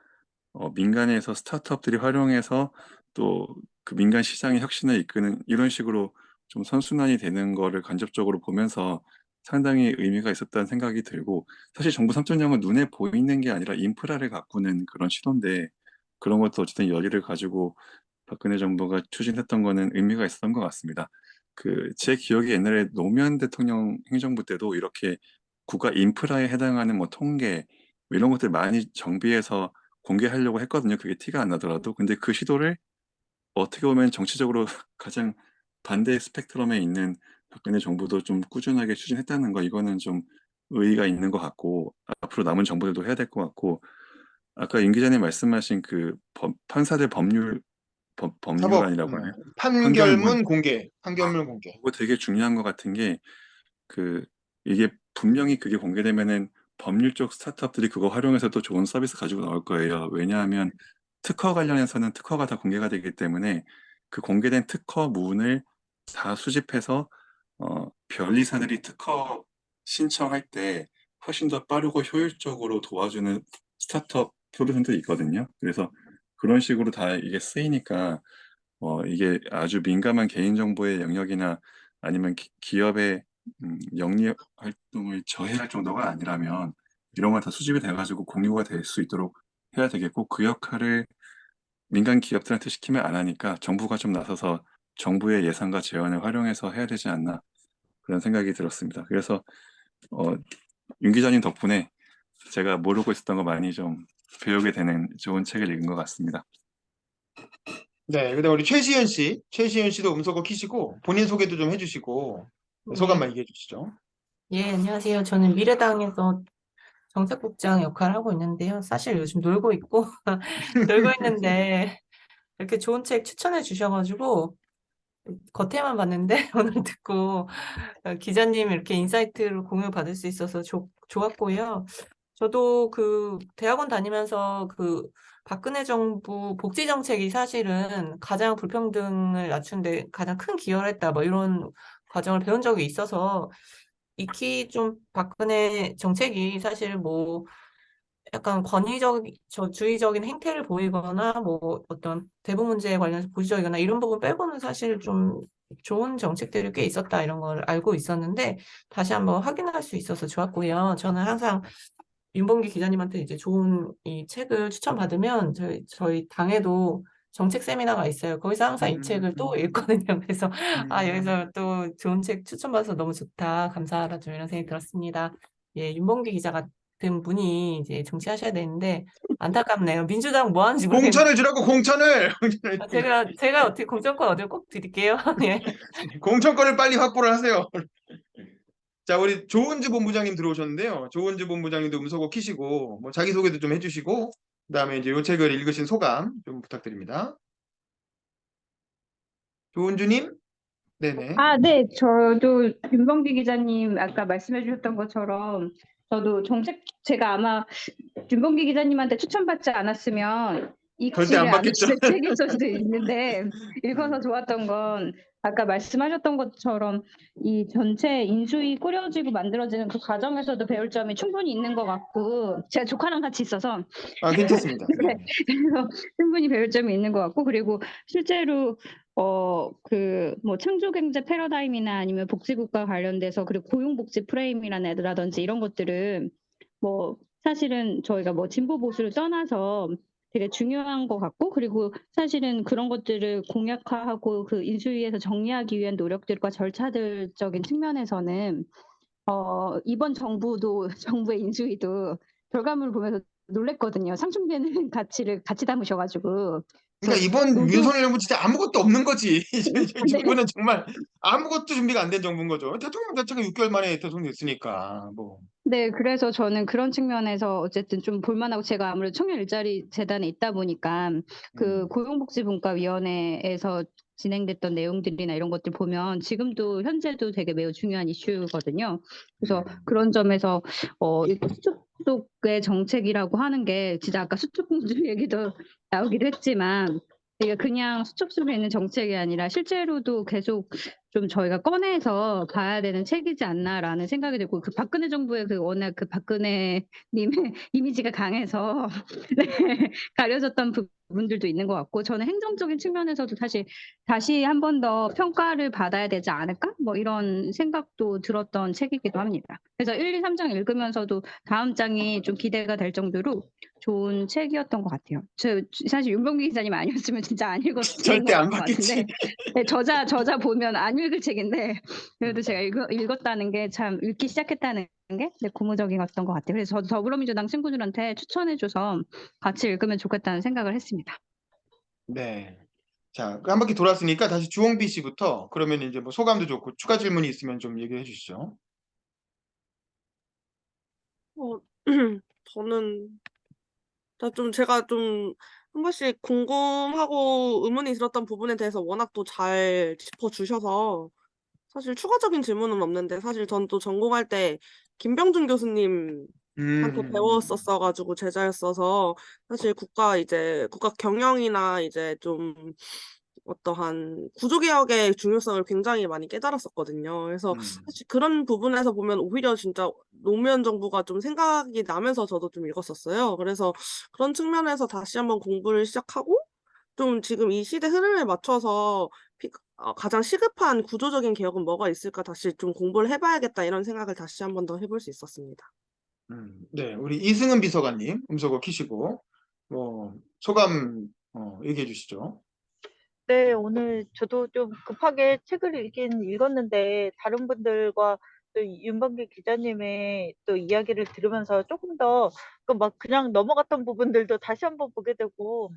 민간에서 스타트업들이 활용해서 또 그 민간 시장의 혁신을 이끄는 이런 식으로 좀 선순환이 되는 거를 간접적으로 보면서 상당히 의미가 있었다는 생각이 들고 사실 정부 3.0은 눈에 보이는 게 아니라 인프라를 가꾸는 그런 시도인데 그런 것도 어쨌든 열의를 가지고 박근혜 정부가 추진했던 거는 의미가 있었던 것 같습니다. 그 제 기억에 옛날에 노무현 대통령 행정부 때도 이렇게 국가 인프라에 해당하는 뭐 통계 뭐 이런 것들 많이 정비해서 공개하려고 했거든요. 그게 티가 안 나더라도. 근데 그 시도를 어떻게 보면 정치적으로 가장 반대 스펙트럼에 있는 박근혜 정부도 좀 꾸준하게 추진했다는 거, 이거는 좀 의의가 있는 것 같고, 앞으로 남은 정부들도 해야 될 것 같고, 아까 임 기자님 말씀하신 그 판사들 사법, 법률안이라고 하나요? 판결문. 판결문 공개, 판결문 공개. 그거 되게 중요한 것 같은 게, 그 이게 분명히 그게 공개되면은 법률 쪽 스타트업들이 그거 활용해서 또 좋은 서비스 가지고 나올 거예요. 왜냐하면 특허 관련해서는 특허가 다 공개가 되기 때문에 그 공개된 특허문을 다 수집해서 변리사들이 특허 신청할 때 훨씬 더 빠르고 효율적으로 도와주는 스타트업 프로젝트들이 있거든요. 그래서 그런 식으로 다 이게 쓰이니까 이게 아주 민감한 개인정보의 영역이나 아니면 기업의 영리 활동을 저해할 정도가 아니라면 이런 건 다 수집이 돼가지고 공유가 될 수 있도록 해야 되겠고 그 역할을 민간 기업들한테 시키면 안 하니까 정부가 좀 나서서 정부의 예산과 재원을 활용해서 해야 되지 않나 그런 생각이 들었습니다. 그래서 어, 윤 기자님 덕분에 제가 모르고 있었던 거 많이 좀 배우게 되는 좋은 책을 읽은 것 같습니다. 네, 그다음 우리 최시현 씨도 음소거 키시고 본인 소개도 좀 해주시고 예, 소감만 얘기해 주시죠. 예, 안녕하세요. 저는 미래당에서 정책국장 역할을 하고 있는데요. 사실 요즘 놀고 있고, 놀고 있는데, 이렇게 좋은 책 추천해 주셔가지고, 겉에만 봤는데, 오늘 듣고, 기자님 이렇게 인사이트를 공유 받을 수 있어서 좋았고요. 저도 그 대학원 다니면서 그 박근혜 정부 복지 정책이 사실은 가장 불평등을 낮추는데 가장 큰 기여를 했다. 뭐 이런 과정을 배운 적이 있어서 익히 좀 박근혜 정책이 사실 뭐 약간 주의적인 행태를 보이거나 뭐 어떤 대북 문제에 관련해서 보수적이거나 이런 부분 빼고는 사실 좀 좋은 정책들이 꽤 있었다 이런 걸 알고 있었는데 다시 한번 확인할 수 있어서 좋았고요. 저는 항상 윤봉기 기자님한테 이제 좋은 이 책을 추천받으면 저희 당에도 정책 세미나가 있어요. 거기서 항상 이 책을 또 읽거든요. 그래서 음. 여기서 또 좋은 책 추천받아서 너무 좋다. 감사하다. 좀 이런 생각이 들었습니다. 예, 윤봉기 기자 같은 분이 이제 정치하셔야 되는데 안타깝네요. 민주당 뭐 하는지 모르겠는데 공천을 주라고 공천을 제가 어떻게 공천권 얻으면 꼭 드릴게요. 예. 공천권을 빨리 확보를 하세요. 자, 우리 조은주 본부장님 들어오셨는데요. 조은주 본부장님도 음소거 키시고 뭐 자기소개도 좀 해주시고 그다음에 이제 요 책을 읽으신 소감 좀 부탁드립니다. 조은주님, 네네. 아, 네. 저도 윤범기 기자님 아까 말씀해 주셨던 것처럼 저도 제가 아마 윤범기 기자님한테 추천받지 않았으면 절대 안 읽지를 받겠죠. 않았을 책일 수도 있는데 읽어서 좋았던 건 아까 말씀하셨던 것처럼 이 전체 인수위 꾸려지고 만들어지는 그 과정에서도 배울 점이 충분히 있는 것 같고 제가 조카랑 같이 있어서 아, 괜찮습니다. 네. 그래서 충분히 배울 점이 있는 것 같고 그리고 실제로 뭐 창조경제 패러다임이나 아니면 복지국가 관련돼서 그리고 고용복지 프레임이라든지 이런 것들은 뭐 사실은 저희가 뭐 진보 보수를 떠나서 되게 중요한 것 같고 그리고 사실은 그런 것들을 공약화하고 그 인수위에서 정리하기 위한 노력들과 절차들적인 측면에서는 이번 정부의 인수위도 결과물을 보면서 놀랬거든요. 상충되는 가치를 같이 담으셔가지고. 그러니까 그래서 이번 노조, 윤석열 정부 진짜 아무것도 없는 거지. 이 네. 정부는 정말 아무것도 준비가 안 된 정부인 거죠. 대통령 자체가 6개월 만에 대통령 됐으니까 뭐. 네, 그래서 저는 그런 측면에서 어쨌든 좀 볼만하고 제가 아무래도 청년 일자리 재단에 있다 보니까 그 고용복지분과위원회에서 진행됐던 내용들이나 이런 것들 보면 지금도 현재도 되게 매우 중요한 이슈거든요. 그래서 그런 점에서 이렇게 수축 속의 정책이라고 하는 게 진짜 아까 수축공주 얘기도 나오기도 했지만 이게 그냥 수첩 속에 있는 정책이 아니라 실제로도 계속 좀 저희가 꺼내서 봐야 되는 책이지 않나라는 생각이 들고 그 박근혜 정부의 워낙 그 박근혜 님의 이미지가 강해서 네, 가려졌던 부분들도 있는 것 같고 저는 행정적인 측면에서도 사실 다시 한 번 더 평가를 받아야 되지 않을까? 뭐 이런 생각도 들었던 책이기도 합니다. 그래서 1, 2, 3장 읽으면서도 다음 장이 좀 기대가 될 정도로 좋은 책이었던 것 같아요. 사실 윤병기 기자님 아니었으면 진짜 안 읽었던 절대 안 것 받겠지. 같은데 네, 저자 보면 안 읽을 책인데 그래도 제가 읽었다는 게 참 읽기 시작했다는 게 고무적이었던 것 같아요. 그래서 저도 더불어민주당 친구들한테 추천해줘서 같이 읽으면 좋겠다는 생각을 했습니다. 네. 자, 한 바퀴 돌았으니까 다시 주홍비 씨부터 그러면 이제 뭐 소감도 좋고 추가 질문이 있으면 좀 얘기해 주시죠. 어, 저는 제가 좀 한 번씩 궁금하고 의문이 들었던 부분에 대해서 워낙 또 잘 짚어주셔서 사실 추가적인 질문은 없는데 사실 전 또 전공할 때 김병준 교수님한테 배웠었어 가지고 제자였어서 사실 국가 경영이나 이제 좀 어떠한 구조개혁의 중요성을 굉장히 많이 깨달았었거든요. 그래서 사실 그런 부분에서 보면 오히려 진짜 노무현 정부가 좀 생각이 나면서 저도 좀 읽었었어요. 그래서 그런 측면에서 다시 한번 공부를 시작하고 좀 지금 이 시대 흐름에 맞춰서 가장 시급한 구조적인 개혁은 뭐가 있을까 다시 좀 공부를 해 봐야겠다 이런 생각을 다시 한번 더 해볼 수 있었습니다. 네, 우리 이승은 비서관님 음소거 키시고 뭐 소감 얘기해 주시죠. 네, 오늘 저도 좀 급하게 책을 읽긴 읽었는데 다른 분들과 또 윤범기 기자님의 또 이야기를 들으면서 조금 더 막 그냥 넘어갔던 부분들도 다시 한번 보게 되고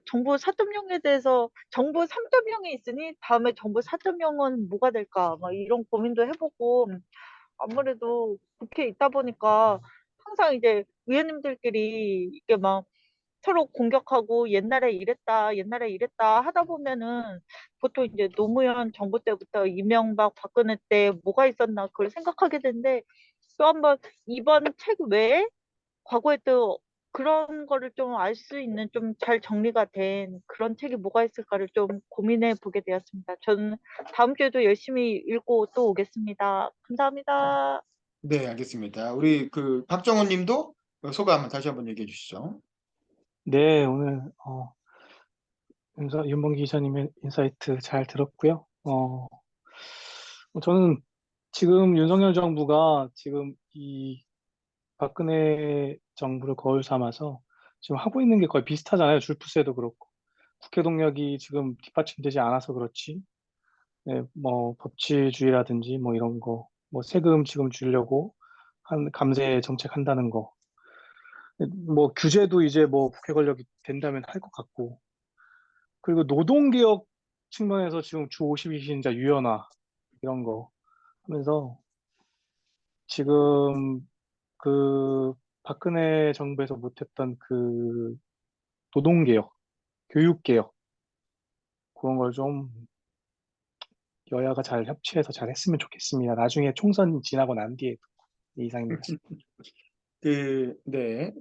정부 4.0에 대해서 정부 3.0이 있으니 다음에 정부 4.0은 뭐가 될까 막 이런 고민도 해보고 아무래도 국회에 있다 보니까 항상 이제 의원님들끼리 이게 막 서로 공격하고 옛날에 이랬다 하다 보면은 보통 이제 노무현 정부 때부터 이명박, 박근혜 때 뭐가 있었나 그걸 생각하게 되는데 또 한번 이번 책 외에 과거에 또 그런 거를 좀 알 수 있는 좀 잘 정리가 된 그런 책이 뭐가 있을까를 좀 고민해 보게 되었습니다. 저는 다음 주에도 열심히 읽고 또 오겠습니다. 감사합니다. 네, 알겠습니다. 우리 그 박정원 님도 소감 다시 한번 얘기해 주시죠. 네, 오늘 윤범기 기자님의 인사이트 잘 들었고요. 어, 저는 지금 윤석열 정부가 지금 이 박근혜 정부를 거울 삼아서 지금 하고 있는 게 거의 비슷하잖아요. 줄푸세도 그렇고. 국회 동력이 지금 뒷받침되지 않아서 그렇지. 네, 뭐 법치주의라든지 뭐 이런 거, 뭐 세금 지금 주려고 한 감세 정책 한다는 거, 뭐 규제도 이제 뭐 국회 권력이 된다면 할 것 같고, 그리고 노동개혁 측면에서 지금 주 52시간자 유연화 이런 거 하면서 지금 그 박근혜 정부에서 못했던 그 노동개혁, 교육개혁 그런 걸 좀 여야가 잘 협치해서 잘 했으면 좋겠습니다. 나중에 총선 지나고 난 뒤에 이상입니다. 네,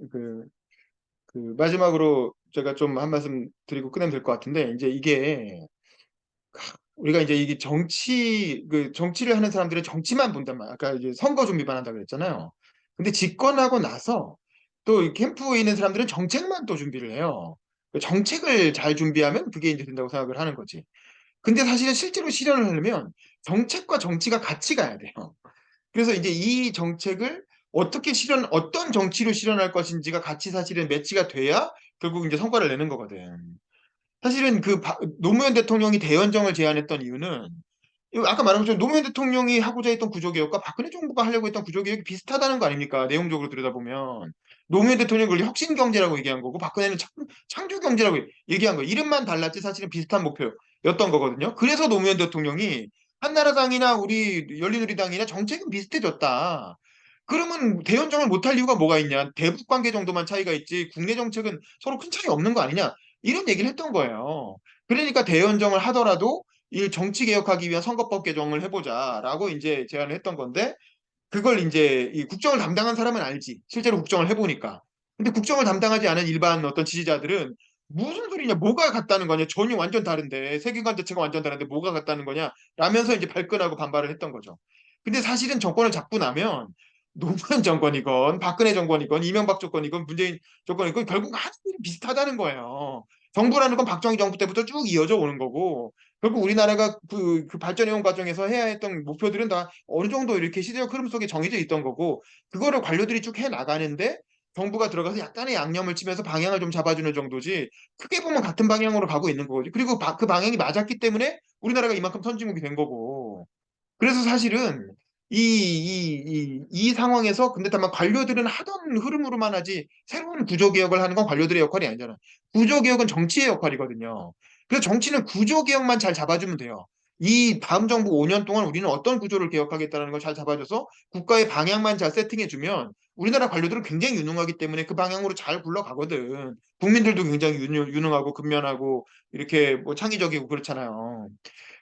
마지막으로 제가 좀 한 말씀 드리고 끝내면 될 것 같은데, 이제 이게, 우리가 이제 이게 정치를 하는 사람들은 정치만 본단 말이야. 아까 이제 선거 준비만 한다고 그랬잖아요. 근데 집권하고 나서 또 이 캠프에 있는 사람들은 정책만 또 준비를 해요. 그 정책을 잘 준비하면 그게 이제 된다고 생각을 하는 거지. 근데 사실은 실제로 실현을 하려면 정책과 정치가 같이 가야 돼요. 그래서 이제 이 정책을 어떤 정치로 실현할 것인지가 같이 사실은 매치가 돼야 결국 이제 성과를 내는 거거든. 사실은 노무현 대통령이 대연정을 제안했던 이유는 이거 아까 말한 것처럼 노무현 대통령이 하고자 했던 구조개혁과 박근혜 정부가 하려고 했던 구조개혁이 비슷하다는 거 아닙니까? 내용적으로 들여다보면. 노무현 대통령이 그걸 혁신경제라고 얘기한 거고, 박근혜는 창조경제라고 얘기한 거예요. 이름만 달랐지 사실은 비슷한 목표였던 거거든요. 그래서 노무현 대통령이 한나라당이나 우리 열린우리당이나 정책은 비슷해졌다. 그러면 대연정을 못할 이유가 뭐가 있냐? 대북 관계 정도만 차이가 있지, 국내 정책은 서로 큰 차이 없는 거 아니냐? 이런 얘기를 했던 거예요. 그러니까 대연정을 하더라도 이 정치 개혁하기 위한 선거법 개정을 해보자라고 이제 제안을 했던 건데 그걸 이제 이 국정을 담당한 사람은 알지. 실제로 국정을 해보니까. 근데 국정을 담당하지 않은 일반 어떤 지지자들은 무슨 소리냐, 뭐가 같다는 거냐, 전혀 완전 다른데, 세계관 자체가 완전 다른데 뭐가 같다는 거냐, 라면서 이제 발끈하고 반발을 했던 거죠. 근데 사실은 정권을 잡고 나면 노무현 정권이건 박근혜 정권이건 이명박 정권이건 문재인 정권이건 결국 하는 일이 비슷하다는 거예요. 정부라는 건 박정희 정부 때부터 쭉 이어져 오는 거고 결국 우리나라가 그 발전해온 과정에서 해야 했던 목표들은 다 어느 정도 이렇게 시대적 흐름 속에 정해져 있던 거고 그거를 관료들이 쭉 해 나가는데 정부가 들어가서 약간의 양념을 치면서 방향을 좀 잡아주는 정도지 크게 보면 같은 방향으로 가고 있는 거지. 그리고 그 방향이 맞았기 때문에 우리나라가 이만큼 선진국이 된 거고. 그래서 사실은 이 상황에서 근데 다만 관료들은 하던 흐름으로만 하지 새로운 구조개혁을 하는 건 관료들의 역할이 아니잖아. 구조개혁은 정치의 역할이거든요. 그래서 정치는 구조개혁만 잘 잡아주면 돼요. 이 다음 정부 5년 동안 우리는 어떤 구조를 개혁하겠다는 걸 잘 잡아줘서 국가의 방향만 잘 세팅해주면 우리나라 관료들은 굉장히 유능하기 때문에 그 방향으로 잘 굴러가거든. 국민들도 굉장히 유능하고 근면하고 이렇게 뭐 창의적이고 그렇잖아요.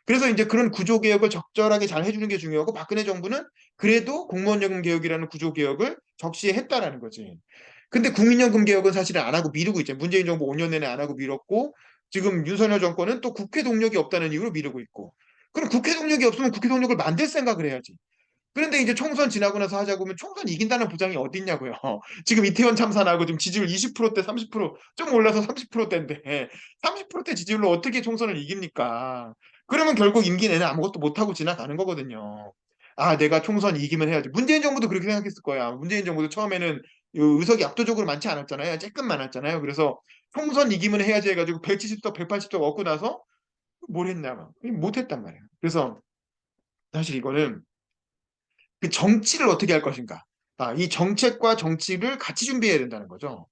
그래서 이제 그런 구조 개혁을 적절하게 잘 해주는 게 중요하고 박근혜 정부는 그래도 공무원연금 개혁이라는 구조 개혁을 적시했다라는 거지. 근데 국민연금 개혁은 사실은 안 하고 미루고 있죠. 문재인 정부 5년 내내 안 하고 미뤘고 지금 윤석열 정권은 또 국회 동력이 없다는 이유로 미루고 있고. 그럼 국회 동력이 없으면 국회 동력을 만들 생각을 해야지. 그런데 이제 총선 지나고 나서 하자고 하면 총선 이긴다는 보장이 어디 있냐고요. 지금 이태원 참사나고 지금 지지율 20%대 30%좀 올라서 30%대인데 30%대 지지율로 어떻게 총선을 이깁니까? 그러면 결국 임기 내내 아무것도 못하고 지나가는 거거든요. 아, 내가 총선 이기면 해야지. 문재인 정부도 그렇게 생각했을 거야. 문재인 정부도 처음에는 의석이 압도적으로 많지 않았잖아요. 조금 많았잖아요. 그래서 총선 이기면 해야지 해가지고 170석, 180석 얻고 나서 뭘 했냐. 못했단 말이에요. 그래서 사실 이거는 그 정치를 어떻게 할 것인가. 이 정책과 정치를 같이 준비해야 된다는 거죠.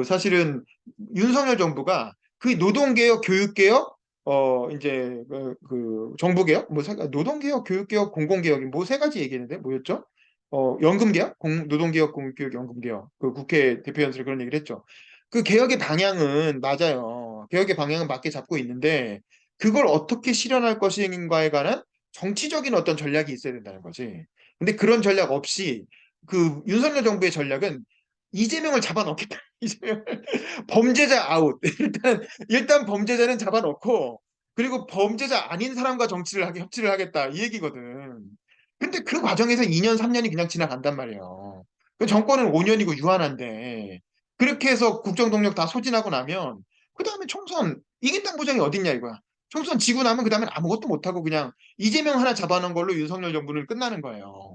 사실은 윤석열 정부가 그 노동개혁, 교육개혁, 이제 정부개혁, 노동개혁, 교육개혁, 공공개혁 뭐 세 가지 얘기했는데 뭐였죠? 연금개혁, 노동개혁, 공교육, 연금개혁. 그 국회 대표연설에 그런 얘기를 했죠. 그 개혁의 방향은 맞아요. 개혁의 방향은 맞게 잡고 있는데 그걸 어떻게 실현할 것인가에 관한 정치적인 어떤 전략이 있어야 된다는 거지. 근데 그런 전략 없이 그 윤석열 정부의 전략은 이재명을 잡아넣겠다. 이재명 범죄자 아웃. 일단 범죄자는 잡아넣고 그리고 범죄자 아닌 사람과 협치를 하겠다 이 얘기거든. 근데 그 과정에서 2년 3년이 그냥 지나간단 말이에요. 그 정권은 5년이고 유한한데 그렇게 해서 국정 동력 다 소진하고 나면 그 다음에 총선 이긴다는 보장이 어딨냐 이거야. 총선 지고 나면 그 다음엔 아무것도 못하고 그냥 이재명 하나 잡아놓은 걸로 윤석열 정부는 끝나는 거예요.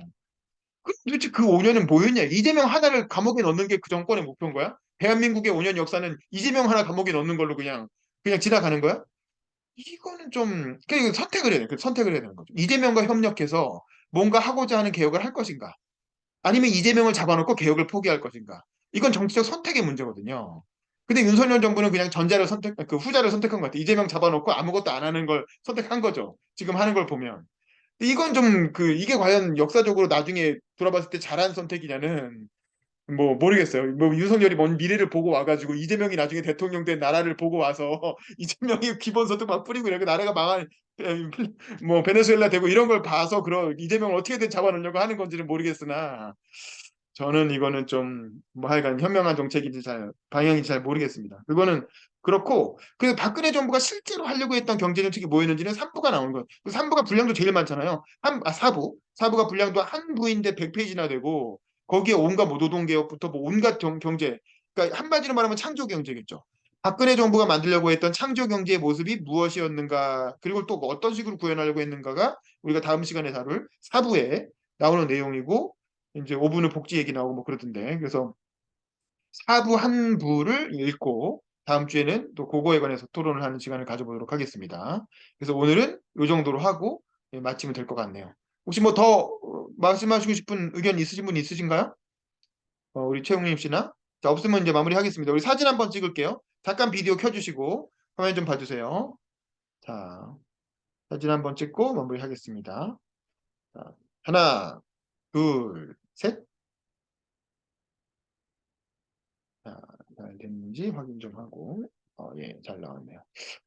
도대체 그 5년은 뭐였냐? 이재명 하나를 감옥에 넣는 게 그 정권의 목표인 거야? 대한민국의 5년 역사는 이재명 하나 감옥에 넣는 걸로 그냥 지나가는 거야? 이거는 좀, 그냥 선택을 해야 돼. 선택을 해야 되는 거죠. 이재명과 협력해서 뭔가 하고자 하는 개혁을 할 것인가? 아니면 이재명을 잡아놓고 개혁을 포기할 것인가? 이건 정치적 선택의 문제거든요. 근데 윤석열 정부는 그냥 그 후자를 선택한 것 같아요. 이재명 잡아놓고 아무것도 안 하는 걸 선택한 거죠. 지금 하는 걸 보면. 이건 좀 이게 과연 역사적으로 나중에 돌아봤을 때 잘한 선택이냐는 뭐 모르겠어요. 뭐 윤석열이 먼 미래를 보고 와가지고 이재명이 나중에 대통령 된 나라를 보고 와서 이재명이 기본소득 막 뿌리고 이렇게 나라가 망한 뭐 베네수엘라 되고 이런 걸 봐서 그런 이재명을 어떻게든 잡아놓으려고 하는 건지는 모르겠으나 저는 이거는 좀 뭐 하여간 현명한 정책인지 방향인지 잘 모르겠습니다. 그거는 그렇고 그 박근혜 정부가 실제로 하려고 했던 경제 정책이 뭐였는지는 3부가 나오는 거예요. 3부가 분량도 제일 많잖아요. 4부가 분량도 한 부인데 100페이지나 되고 거기에 온갖 뭐 노동개혁부터 뭐 온갖 경제 그러니까 한마디로 말하면 창조 경제겠죠. 박근혜 정부가 만들려고 했던 창조 경제의 모습이 무엇이었는가 그리고 또 어떤 식으로 구현하려고 했는가가 우리가 다음 시간에 다룰 4부에 나오는 내용이고 이제 5부는 복지 얘기 나오고 뭐 그러던데 그래서 4부 한 부를 읽고 다음 주에는 또 그거에 관해서 토론을 하는 시간을 가져보도록 하겠습니다. 그래서 오늘은 이 정도로 하고 마치면 될 것 같네요. 혹시 뭐 더 말씀하시고 싶은 의견 있으신 분 있으신가요? 우리 최웅림 씨나? 자, 없으면 이제 마무리하겠습니다. 우리 사진 한번 찍을게요. 잠깐 비디오 켜주시고 화면 좀 봐주세요. 자, 사진 한번 찍고 마무리하겠습니다. 자, 하나, 둘, 셋. 자, 잘 됐는지 확인 좀 하고. 예, 잘 나왔네요.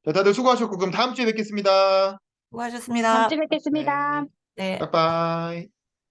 자, 다들 수고하셨고, 그럼 다음 주에 뵙겠습니다. 다음 수고하셨습니다. 주에 뵙겠습니다. 네, 네. 빠이빠이.